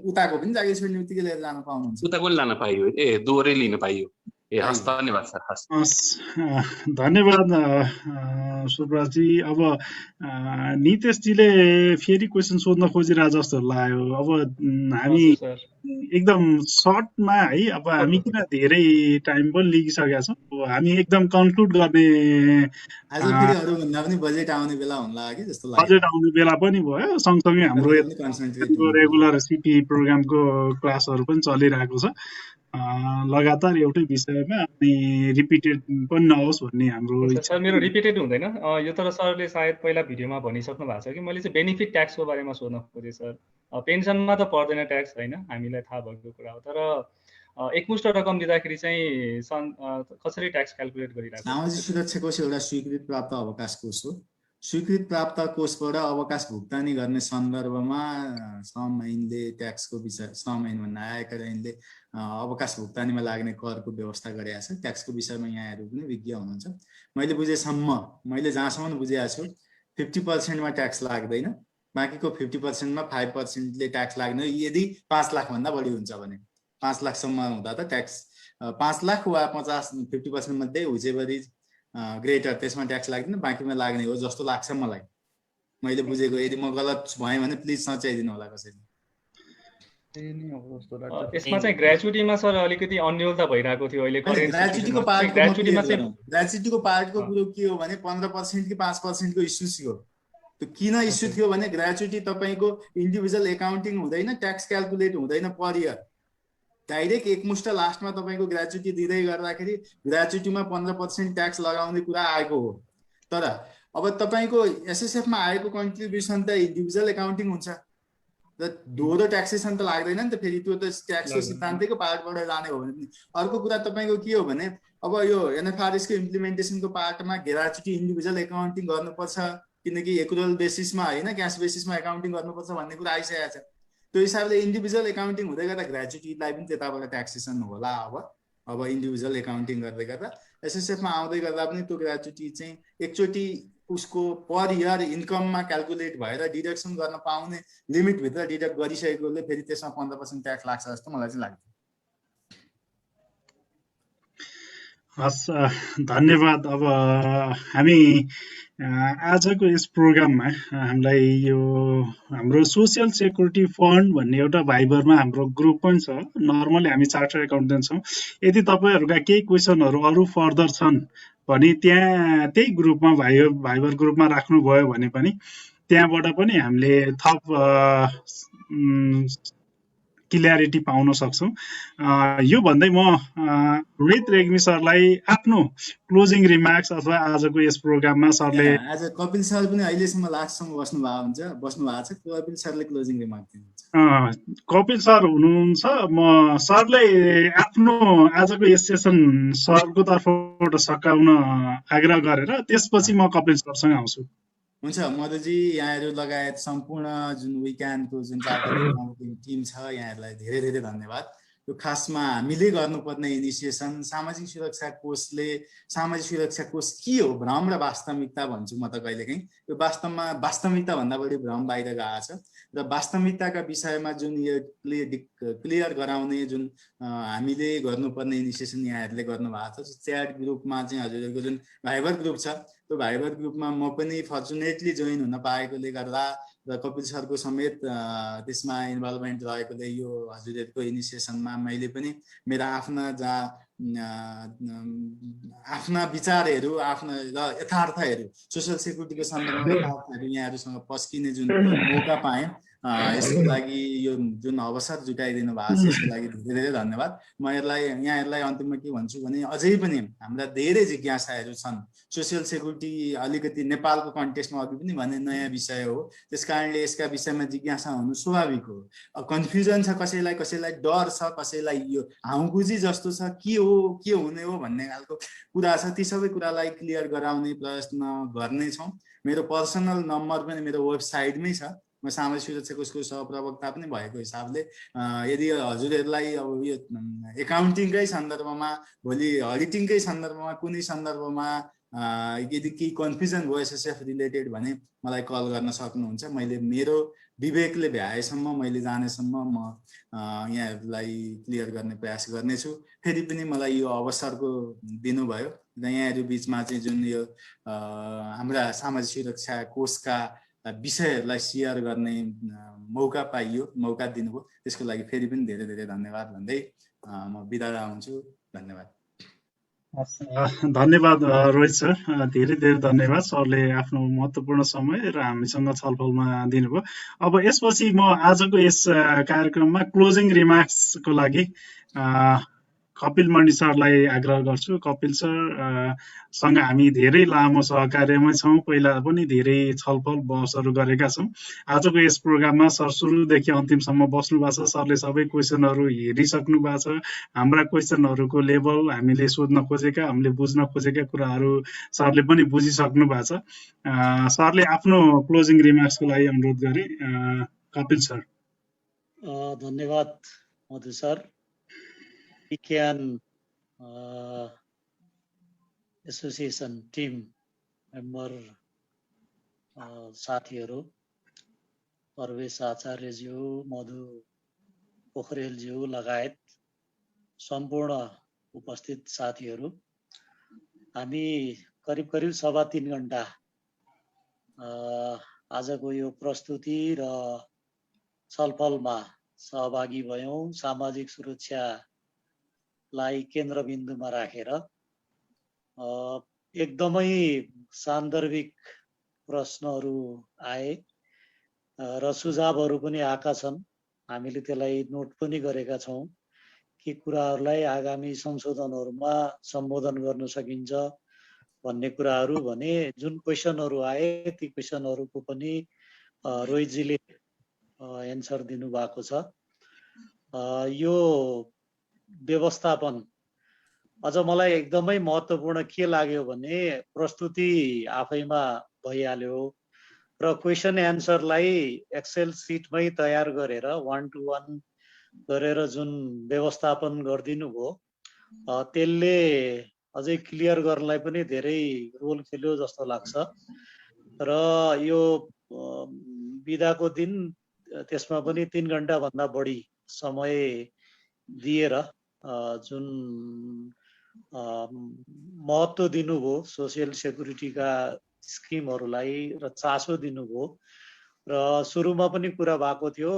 उताको पनि जागिर छोड्ने बित्तिकै लिएर जान पाउनुहुन्छ। उताको पनि लान पाइयो, दोहोरै लिन पाइयो। हस्, धन्यवाद सर। हस्, धन्यवाद सुब्राजी। अब नितेशजीले फेरि क्वेसन सोध्न खोजिरहेको जस्तो लाग्यो। अब हामी एकदम सर्टमा है, अब हामी किन धेरै टाइम पनि लिइसकेका छौँ, हामी एकदम कन्क्लुड गर्ने आज फेरि अरूभन्दा पनि बजेट आउने बेला होला कि जस्तो लाग्यो। बजेट आउने बेला पनि भयो, सँगसँगै हाम्रो रेगुलर सिपी प्रोग्रामको क्लासहरू पनि चलिरहेको छ लगातार एउटै विषयमा, अनि रिपिटेड पनि नहोस् भन्ने हाम्रो इच्छा। सर मेरो रिपिटेड हुँदैन यो, तर सरले सायद पहिला भिडियोमा भनिसक्नु भएको छ कि मैले चाहिँ बेनिफिट ट्याक्सको बारेमा सोध्न खोजेँ सर। पेन्सनमा त पर्दैन ट्याक्स होइन, हामीलाई थाहा भएको कुरा हो, तर एकमुष्ट रकम दिँदाखेरि चाहिँ कसरी ट्याक्स क्यालकुलेट गरिरहेको? सामाजिक सुरक्षा कोष एउटा स्वीकृत प्राप्त अवकाश कोष हो। स्वीकृत प्राप्त कोषबाट अवकाश भुक्तानी गर्ने सन्दर्भमा श्रम ऐनले ट्याक्सको विषय, श्रम ऐन भन्दा आयकर ऐनले अवकाश भुक्तानीमा लाग्ने करको व्यवस्था गरेको छ। ट्याक्सको विषयमा यहाँहरू पनि विज्ञ हुनुहुन्छ। मैले बुझेसम्म, मैले जहाँसम्म बुझेको छु 50%मा ट्याक्स लाग्दैन, बाँकीको 50%मा 5%ले ट्याक्स लाग्ने। यदि 5 लाखभन्दा बढी हुन्छ भने 5 लाखसम्म हुँदा त ट्याक्स 5 लाख वा 50% मध्ये हुजेभरि ग्रेटर, त्यसमा ट्याक्स लाग्दैन, बाँकीमा लाग्ने हो जस्तो लाग्छ मलाई, मैले बुझेको। यदि म गलत भएँ भने प्लिज सच्याइदिनु होला कसैले। यसमा चाहिँ ग्रेजुटीमा सर अलिकति अन्योलता भइरहेको थियो अहिले। ग्रेजुटीको पार्टको कुरो के हो भने 15% कि 5% को इस्यु थियो। त्यो किन इस्यु थियो भने ग्रेजुटी तपाईँको इन्डिभिजुअल एकाउन्टिङ हुँदैन, ट्याक्स क्यालकुलेट हुँदैन पर इयर, डाइरेक्ट एकमुष्ट लास्टमा तपाईँको ग्रेजुटी दिँदै गर्दाखेरि ग्रेजुटीमा 15% ट्याक्स लगाउने कुरा आएको हो। तर अब तपाईँको एसएसएफमा आएको कन्ट्रिब्युसन त इन्डिभिजुअल एकाउन्टिङ हुन्छ र दोहोरो ट्याक्सेसन त लाग्दैन नि त फेरि, त्यो त ट्याक्सको सिद्धान्तैको पार्टबाट जाने हो भने। अर्को कुरा तपाईँको के हो भने अब यो एनएफआरएसको इम्प्लिमेन्टेसनको पार्टमा ग्रेजुटी इन्डिभिजुअल एकाउन्टिङ गर्नुपर्छ, किनकि एक्रुअल बेसिसमा होइन क्यास बेसिसमा एकाउन्टिङ गर्नुपर्छ भन्ने कुरा आइसकेको छ। त्यो हिसाबले इन्डिभिजुअल एकाउन्टिङ हुँदै गर्दा ग्रेजुटीलाई पनि त्यताबाट ट्याक्सेसन होला। अब इन्डिभिजुअल एकाउन्टिङ गर्दै गर्दा एसएसएफमा आउँदै गर्दा पनि त्यो ग्रेजुटी चाहिँ एकचोटि उसको पर इयर इन्कममा क्यालकुलेट भएर डिडक्सन गर्न पाउने लिमिटभित्र डिडक्ट गरिसकेकोले फेरि त्यसमा 15% ट्याक्स लाग्छ जस्तो मलाई चाहिँ लाग्छ। हस्, धन्यवाद। अब हामी आजको यस प्रोग्राममा हामीलाई यो हाम्रो सोसियल सेक्युरिटी फन्ड भन्ने एउटा भाइबरमा हाम्रो ग्रुप पनि छ। नर्मली हामी चार्टर्ड एकाउन्टेन्ट छौँ। यदि तपाईँहरूका केही क्वेसनहरू अरू फर्दर छन् भने त्यहाँ त्यही ग्रुपमा भाइबर ग्रुपमा राख्नुभयो भने पनि त्यहाँबाट पनि हामीले थप क्लियरिटी पाउन सक्छौँ। यो भन्दै म रोहित रेग्मी सरलाई आफ्नो क्लोजिङ रिमार्क्स अथवा आजको यस प्रोग्राममा सरले आज कपिल सर पनि अहिलेसम्म लास्टसम्म बस्नु भएको छ। कपिल सरले क्लोजिङ रिमार्क दिनुहुन्छ। कपिल सर हुनुहुन्छ। म सरले आफ्नो आजको यस सेसन सरको तर्फबाट सकाउन आग्रह गरेर त्यसपछि म कपिल सरसँग आउँछु। हुन्छ मधुजी, यहाँहरू लगायत सम्पूर्ण जुन विज्ञानको जुन टिम छ यहाँहरूलाई धेरै धेरै धन्यवाद। यो खासमा हामीले गर्नुपर्ने इनिसिएसन सामाजिक सुरक्षा कोषले, सामाजिक सुरक्षा कोष के हो भ्रम र वास्तविकता भन्छु म त कहिलेकाहीँ। यो वास्तवमा वास्तविकता भन्दा बढी भ्रम बाहिर गएको छ र वास्तविकताका विषयमा जुन यो क्लियर गराउने जुन हामीले गर्नुपर्ने इनिसिएसन यहाँहरूले गर्नुभएको छ। च्याट ग्रुपमा चाहिँ हजुरहरूको जुन भाइबर ग्रुप छ त्यो भाइबर ग्रुपमा म पनि फर्चुनेटली जोइन हुन पाएकोले गर्दा र कपिल सरको समेत त्यसमा इन्भल्भमेन्ट रहेकोले यो हजुरहरूको इनिसिएसनमा मैले पनि मेरा आफ्ना विचारहरू, आफ्ना यथार्थहरू, सोसियल सेक्युरिटीको सन्दर्भमा यथार्थहरू यहाँहरूसँग पस्किने जुन मौका पाएँ, यसको लागि यो जुन अवसर जुटाइदिनु भएको छ यसको लागि धेरै धेरै धन्यवाद। म यहाँहरूलाई अन्तिममा के भन्छु भने अझै पनि हाम्रा धेरै जिज्ञासाहरू छन्। सोसियल सेक्युरिटी अलिकति नेपालको कन्टेक्स्टमा अघि पनि भने नयाँ विषय हो, त्यस कारणले यसका विषयमा जिज्ञासा हुनु स्वाभाविक हो। कन्फ्युजन छ, कसैलाई डर छ, कसैलाई यो हाउखुजी जस्तो छ, के हुने हो भन्ने खालको कुरा छ। ती सबै कुरालाई क्लियर गराउने प्रयत्न गर्नेछौँ। मेरो पर्सनल नम्बर पनि मेरो वेबसाइटमै छ। म सामाजिक सुरक्षा कोषको सहप्रवक्ता पनि भएको हिसाबले यदि हजुरहरूलाई अब यो एकाउन्टिङकै सन्दर्भमा, भोलि अडिटिङकै सन्दर्भमा, कुनै सन्दर्भमा यदि केही कन्फ्युजन भयो एसएसएफ रिलेटेड भने मलाई कल गर्न सक्नुहुन्छ। मैले मेरो विवेकले भ्याएसम्म मैले जानेसम्म म यहाँहरूलाई क्लियर गर्ने प्रयास गर्नेछु। फेरि पनि मलाई यो अवसरको दिनुभयो र यहाँहरू बिचमा चाहिँ जुन यो हाम्रा सामाजिक सुरक्षा कोषका विषयहरूलाई सेयर गर्ने मौका पाइयो, मौका दिनुभयो, त्यसको लागि फेरि पनि धेरै धेरै धन्यवाद भन्दै म बिदा हुन्छु। धन्यवाद। धन्यवाद रोहित सर, धेरै धेरै धन्यवाद। सरले आफ्नो महत्त्वपूर्ण समय र हामीसँग छलफलमा दिनुभयो। अब यसपछि म आजको यस कार्यक्रममा क्लोजिङ रिमार्क्सको लागि कपिल मणि सरलाई आग्रह गर्छु। कपिल सर सँग हामी धेरै लामो सहकार्यमै छौँ, पहिला पनि धेरै छलफल बहसहरू गरेका छौँ। आजको यस प्रोग्राममा सर सुरुदेखि अन्तिमसम्म बस्नु भएको छ। सरले सबै क्वेसनहरू हेरिसक्नु भएको छ। हाम्रा क्वेसनहरूको लेभल, हामीले सोध्न खोजेका, हामीले बुझ्न खोजेका कुराहरू सरले पनि बुझिसक्नु भएको छ। सरले आफ्नो क्लोजिङ रिमार्क्सको लागि अनुरोध गरे। कपिल सर। धन्यवाद मधु सर। विज्ञान एसोसिएसन टिम मेम्बर साथीहरू, परवेश आचार्यज्यू, मधु पोखरेलज्यू लगायत सम्पूर्ण उपस्थित साथीहरू, हामी करिब 3.25 घण्टा आजको यो प्रस्तुति र छलफलमा सहभागी भयौँ। सामाजिक सुरक्षालाई केन्द्रबिन्दुमा राखेर एकदमै सान्दर्भिक प्रश्नहरू आए र सुझावहरू पनि आएका छन्। हामीले त्यसलाई नोट पनि गरेका छौँ कि कुराहरूलाई आगामी संशोधनहरूमा सम्बोधन गर्न सकिन्छ भन्ने कुराहरू। भने जुन क्वेसनहरू आए ती क्वेसनहरूको पनि रोहितजीले एन्सर दिनुभएको छ। यो व्यवस्थापन अझ मलाई एकदमै महत्त्वपूर्ण के लाग्यो भने प्रस्तुति आफैमा भइहाल्यो र क्वेसन एन्सरलाई एक्सेल सिटमै तयार गरेर 1-to-1 गरेर जुन व्यवस्थापन गरिदिनु भयो त्यसले अझै क्लियर गर्नलाई पनि धेरै रोल खेल्यो जस्तो लाग्छ। र यो बिदाको दिन त्यसमा पनि 3 घण्टाभन्दा बढी समय दिएर जुन महत्त्व दिनुभयो सोसियल सेक्युरिटीका स्किमहरूलाई र चासो दिनुभयो। र सुरुमा पनि कुरा भएको थियो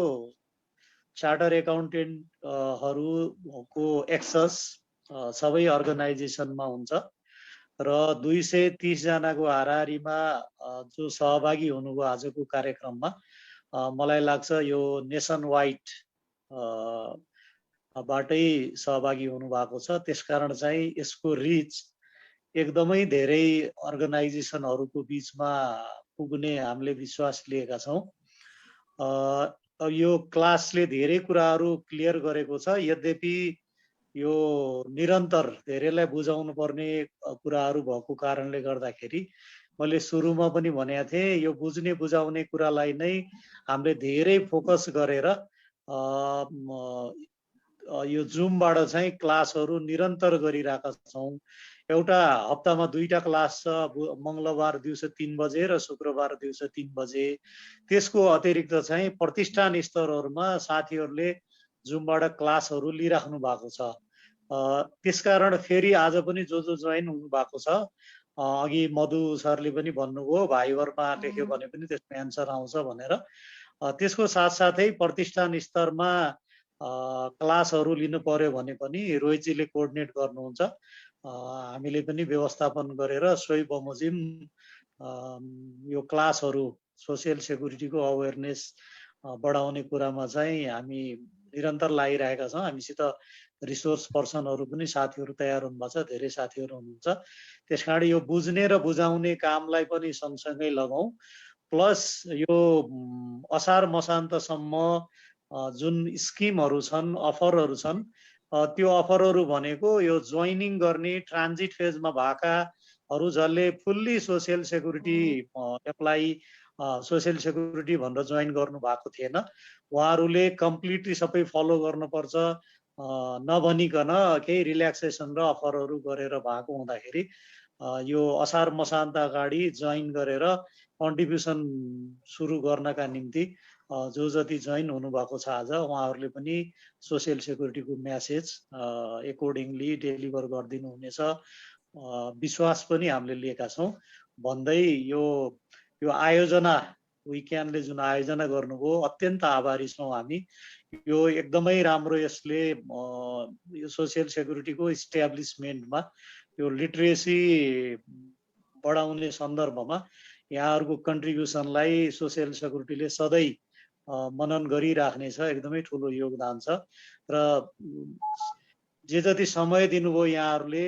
चार्टर एकाउन्टेन्टहरूको एक्सेस सबै अर्गनाइजेसनमा हुन्छ र 230 जनाको हाराहारीमा जो सहभागी हुनुभयो आजको कार्यक्रममा, मलाई लाग्छ यो नेसन वाइड बाटै सहभागी हुनुभएको छ। त्यसकारण चाहिँ यसको रिच एकदमै धेरै अर्गनाइजेसनहरूको बिचमा पुग्ने हामीले विश्वास लिएका छौँ। यो क्लासले धेरै कुराहरू क्लियर गरेको छ। यद्यपि यो निरन्तर धेरैलाई बुझाउनु पर्ने कुराहरू भएको कारणले गर्दाखेरि मैले सुरुमा पनि भनेको थिएँ यो बुझ्ने बुझाउने कुरालाई नै हामीले धेरै फोकस गरेर यो जुमबाट चाहिँ क्लासहरू निरन्तर गरिरहेका छौँ। एउटा हप्तामा 2टा क्लास छ, मङ्गलबार दिउँसो 3 बजे र शुक्रबार दिउँसो 3 बजे। त्यसको अतिरिक्त चाहिँ प्रतिष्ठान स्तरहरूमा साथीहरूले जुमबाट क्लासहरू लिइराख्नु भएको छ। त्यसकारण फेरि आज पनि जो जोइन हुनु भएको छ, अघि मधु सरले पनि भन्नुभयो भाइबरमा लेख्यो भने पनि त्यसमा एन्सर आउँछ भनेर। त्यसको साथसाथै प्रतिष्ठान स्तरमा क्लासहरू लिनु पर्यो भने पनि रोहितजीले कोअर्डिनेट गर्नुहुन्छ। हामीले पनि व्यवस्थापन गरेर सोही बमोजिम यो क्लासहरू सोसियल सेक्युरिटीको अवेरनेस बढाउने कुरामा चाहिँ हामी निरन्तर लागिरहेका छौँ। हामीसित रिसोर्स पर्सनहरू पनि साथीहरू तयार हुनुभएको छ, धेरै साथीहरू हुनुहुन्छ। त्यसकारण यो बुझ्ने र बुझाउने कामलाई पनि सँगसँगै लगाउँ। प्लस यो असार मसान्तसम्म जुन स्किमहरू छन्, अफरहरू छन्, त्यो अफरहरू भनेको यो जोइनिङ गर्ने ट्रान्जिट फेजमा भएकाहरू जसले fully social security apply social security भनेर जोइन गर्नु भएको थिएन, उहाँहरूले कम्प्लिटली सबै फलो गर्नुपर्छ नभनिकन केही रिल्याक्सेसन र अफरहरू गरेर भएको हुँदाखेरि यो असार मसान्त अगाडि जोइन गरेर कन्ट्रिब्युसन सुरु गर्नका निम्ति जो जति जोइन हुनुभएको छ आज उहाँहरूले पनि सोसियल सेक्युरिटीको म्यासेज एकोर्डिङली डेलिभर गरिदिनु हुनेछ विश्वास पनि हामीले लिएका छौँ भन्दै यो आयोजना विक्यानले जुन आयोजना गर्नुभयो अत्यन्त आभारी छौँ हामी यो एकदमै राम्रो यसले यो सोसियल सेक्युरिटीको इस्ट्याब्लिसमेन्टमा यो लिटरेसी बढाउने सन्दर्भमा यहाँहरूको कन्ट्रिब्युसनलाई सोसियल सेक्युरिटीले सधैँ मनन गरिराख्नेछ एकदमै ठुलो योगदान छ र जे जति समय दिनुभयो यहाँहरूले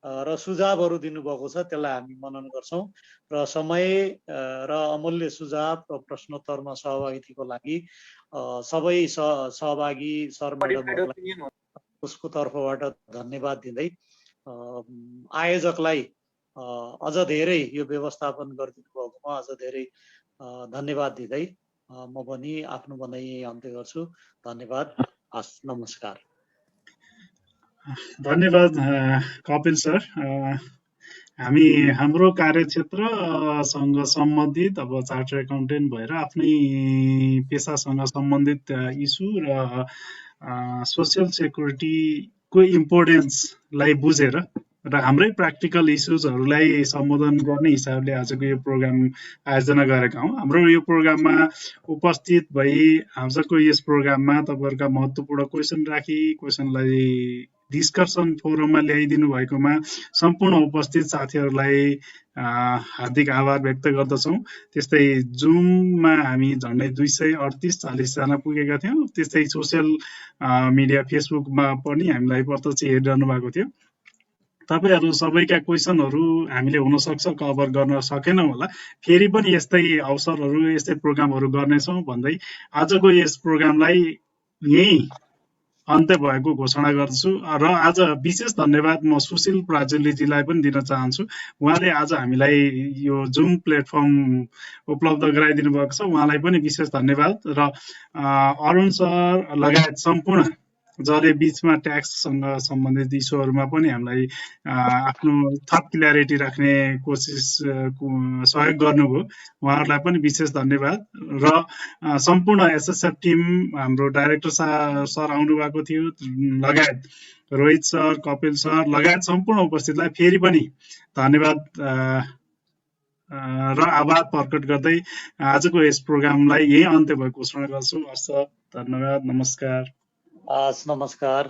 र सुझावहरू दिनुभएको छ त्यसलाई हामी मनन गर्छौँ र समय र अमूल्य सुझाव र प्रश्नोत्तरमा सहभागिताको लागि सबै सहभागी सर म्याडमहरूलाई उसको तर्फबाट धन्यवाद दिँदै आयोजकलाई अझ धेरै यो व्यवस्थापन गरिदिनु भएकोमा अझ धेरै धन्यवाद दिँदै म पनि आफ्नो भनाइ अन्त्य गर्छु धन्यवाद हस् नमस्कार धन्यवाद कपिल सर हामी हाम्रो कार्यक्षेत्रसँग सम्बन्धित अब चार्टर एकाउन्टेन्ट भएर आफ्नै पेसासँग सम्बन्धित इस्यु र सोसियल सेक्युरिटीको इम्पोर्टेन्सलाई बुझेर र हाम्रै प्र्याक्टिकल इस्युजहरूलाई सम्बोधन गर्ने हिसाबले आजको यो प्रोग्राम आयोजना गरेका हौँ हाम्रो यो प्रोग्राममा उपस्थित भई आजको यस प्रोग्राममा तपाईँहरूका महत्त्वपूर्ण क्वेसन राखी क्वेसनलाई डिस्कसन फोरममा ल्याइदिनु भएकोमा सम्पूर्ण उपस्थित साथीहरूलाई हार्दिक आभार व्यक्त गर्दछौँ त्यस्तै जुममा हामी झन्डै 238-40 जना पुगेका थियौँ त्यस्तै सोसियल मिडिया फेसबुकमा पनि हामीलाई प्रत्यक्ष हेरिरहनु भएको थियो तपाईहरु सबैका क्वेसनहरु हामीले हुन सक्छ कभर गर्न सकेनौं होला फेरि पनि यस्तै अवसरहरु यस्तै प्रोग्रामहरु गर्नेछौं भन्दै आजको यस प्रोग्रामलाई यही अन्त्य भएको घोषणा गर्छु र आज विशेष धन्यवाद म सुशील प्राजुलीजीलाई पनि दिन चाहन्छु उहाँले आज हामीलाई यो जुम प्लेटफर्म उपलब्ध गराइदिनु भएको छ उहाँलाई पनि विशेष धन्यवाद र अरुण सर लगायत सम्पूर्ण जसले बीचमा ट्याक्ससँग सम्बन्धित इस्युहरुमा पनि हामीलाई आफ्नो थप क्ल्यारिटी राख्ने कोसिस सहयोग गर्नुभयो उहाँहरुलाई पनि विशेष धन्यवाद र सम्पूर्ण एसएसएफ टिम हाम्रो डाइरेक्टर सर आउनु भएको थियो लगायत रोहित सर कपिल सर लगायत सम्पूर्ण उपस्थितलाई फेरि पनि धन्यवाद र आभार प्रकट गर्दै आजको यस प्रोग्रामलाई यही अन्त्य भएको घोषणा गर्छु हस् धन्यवाद नमस्कार नमस्कार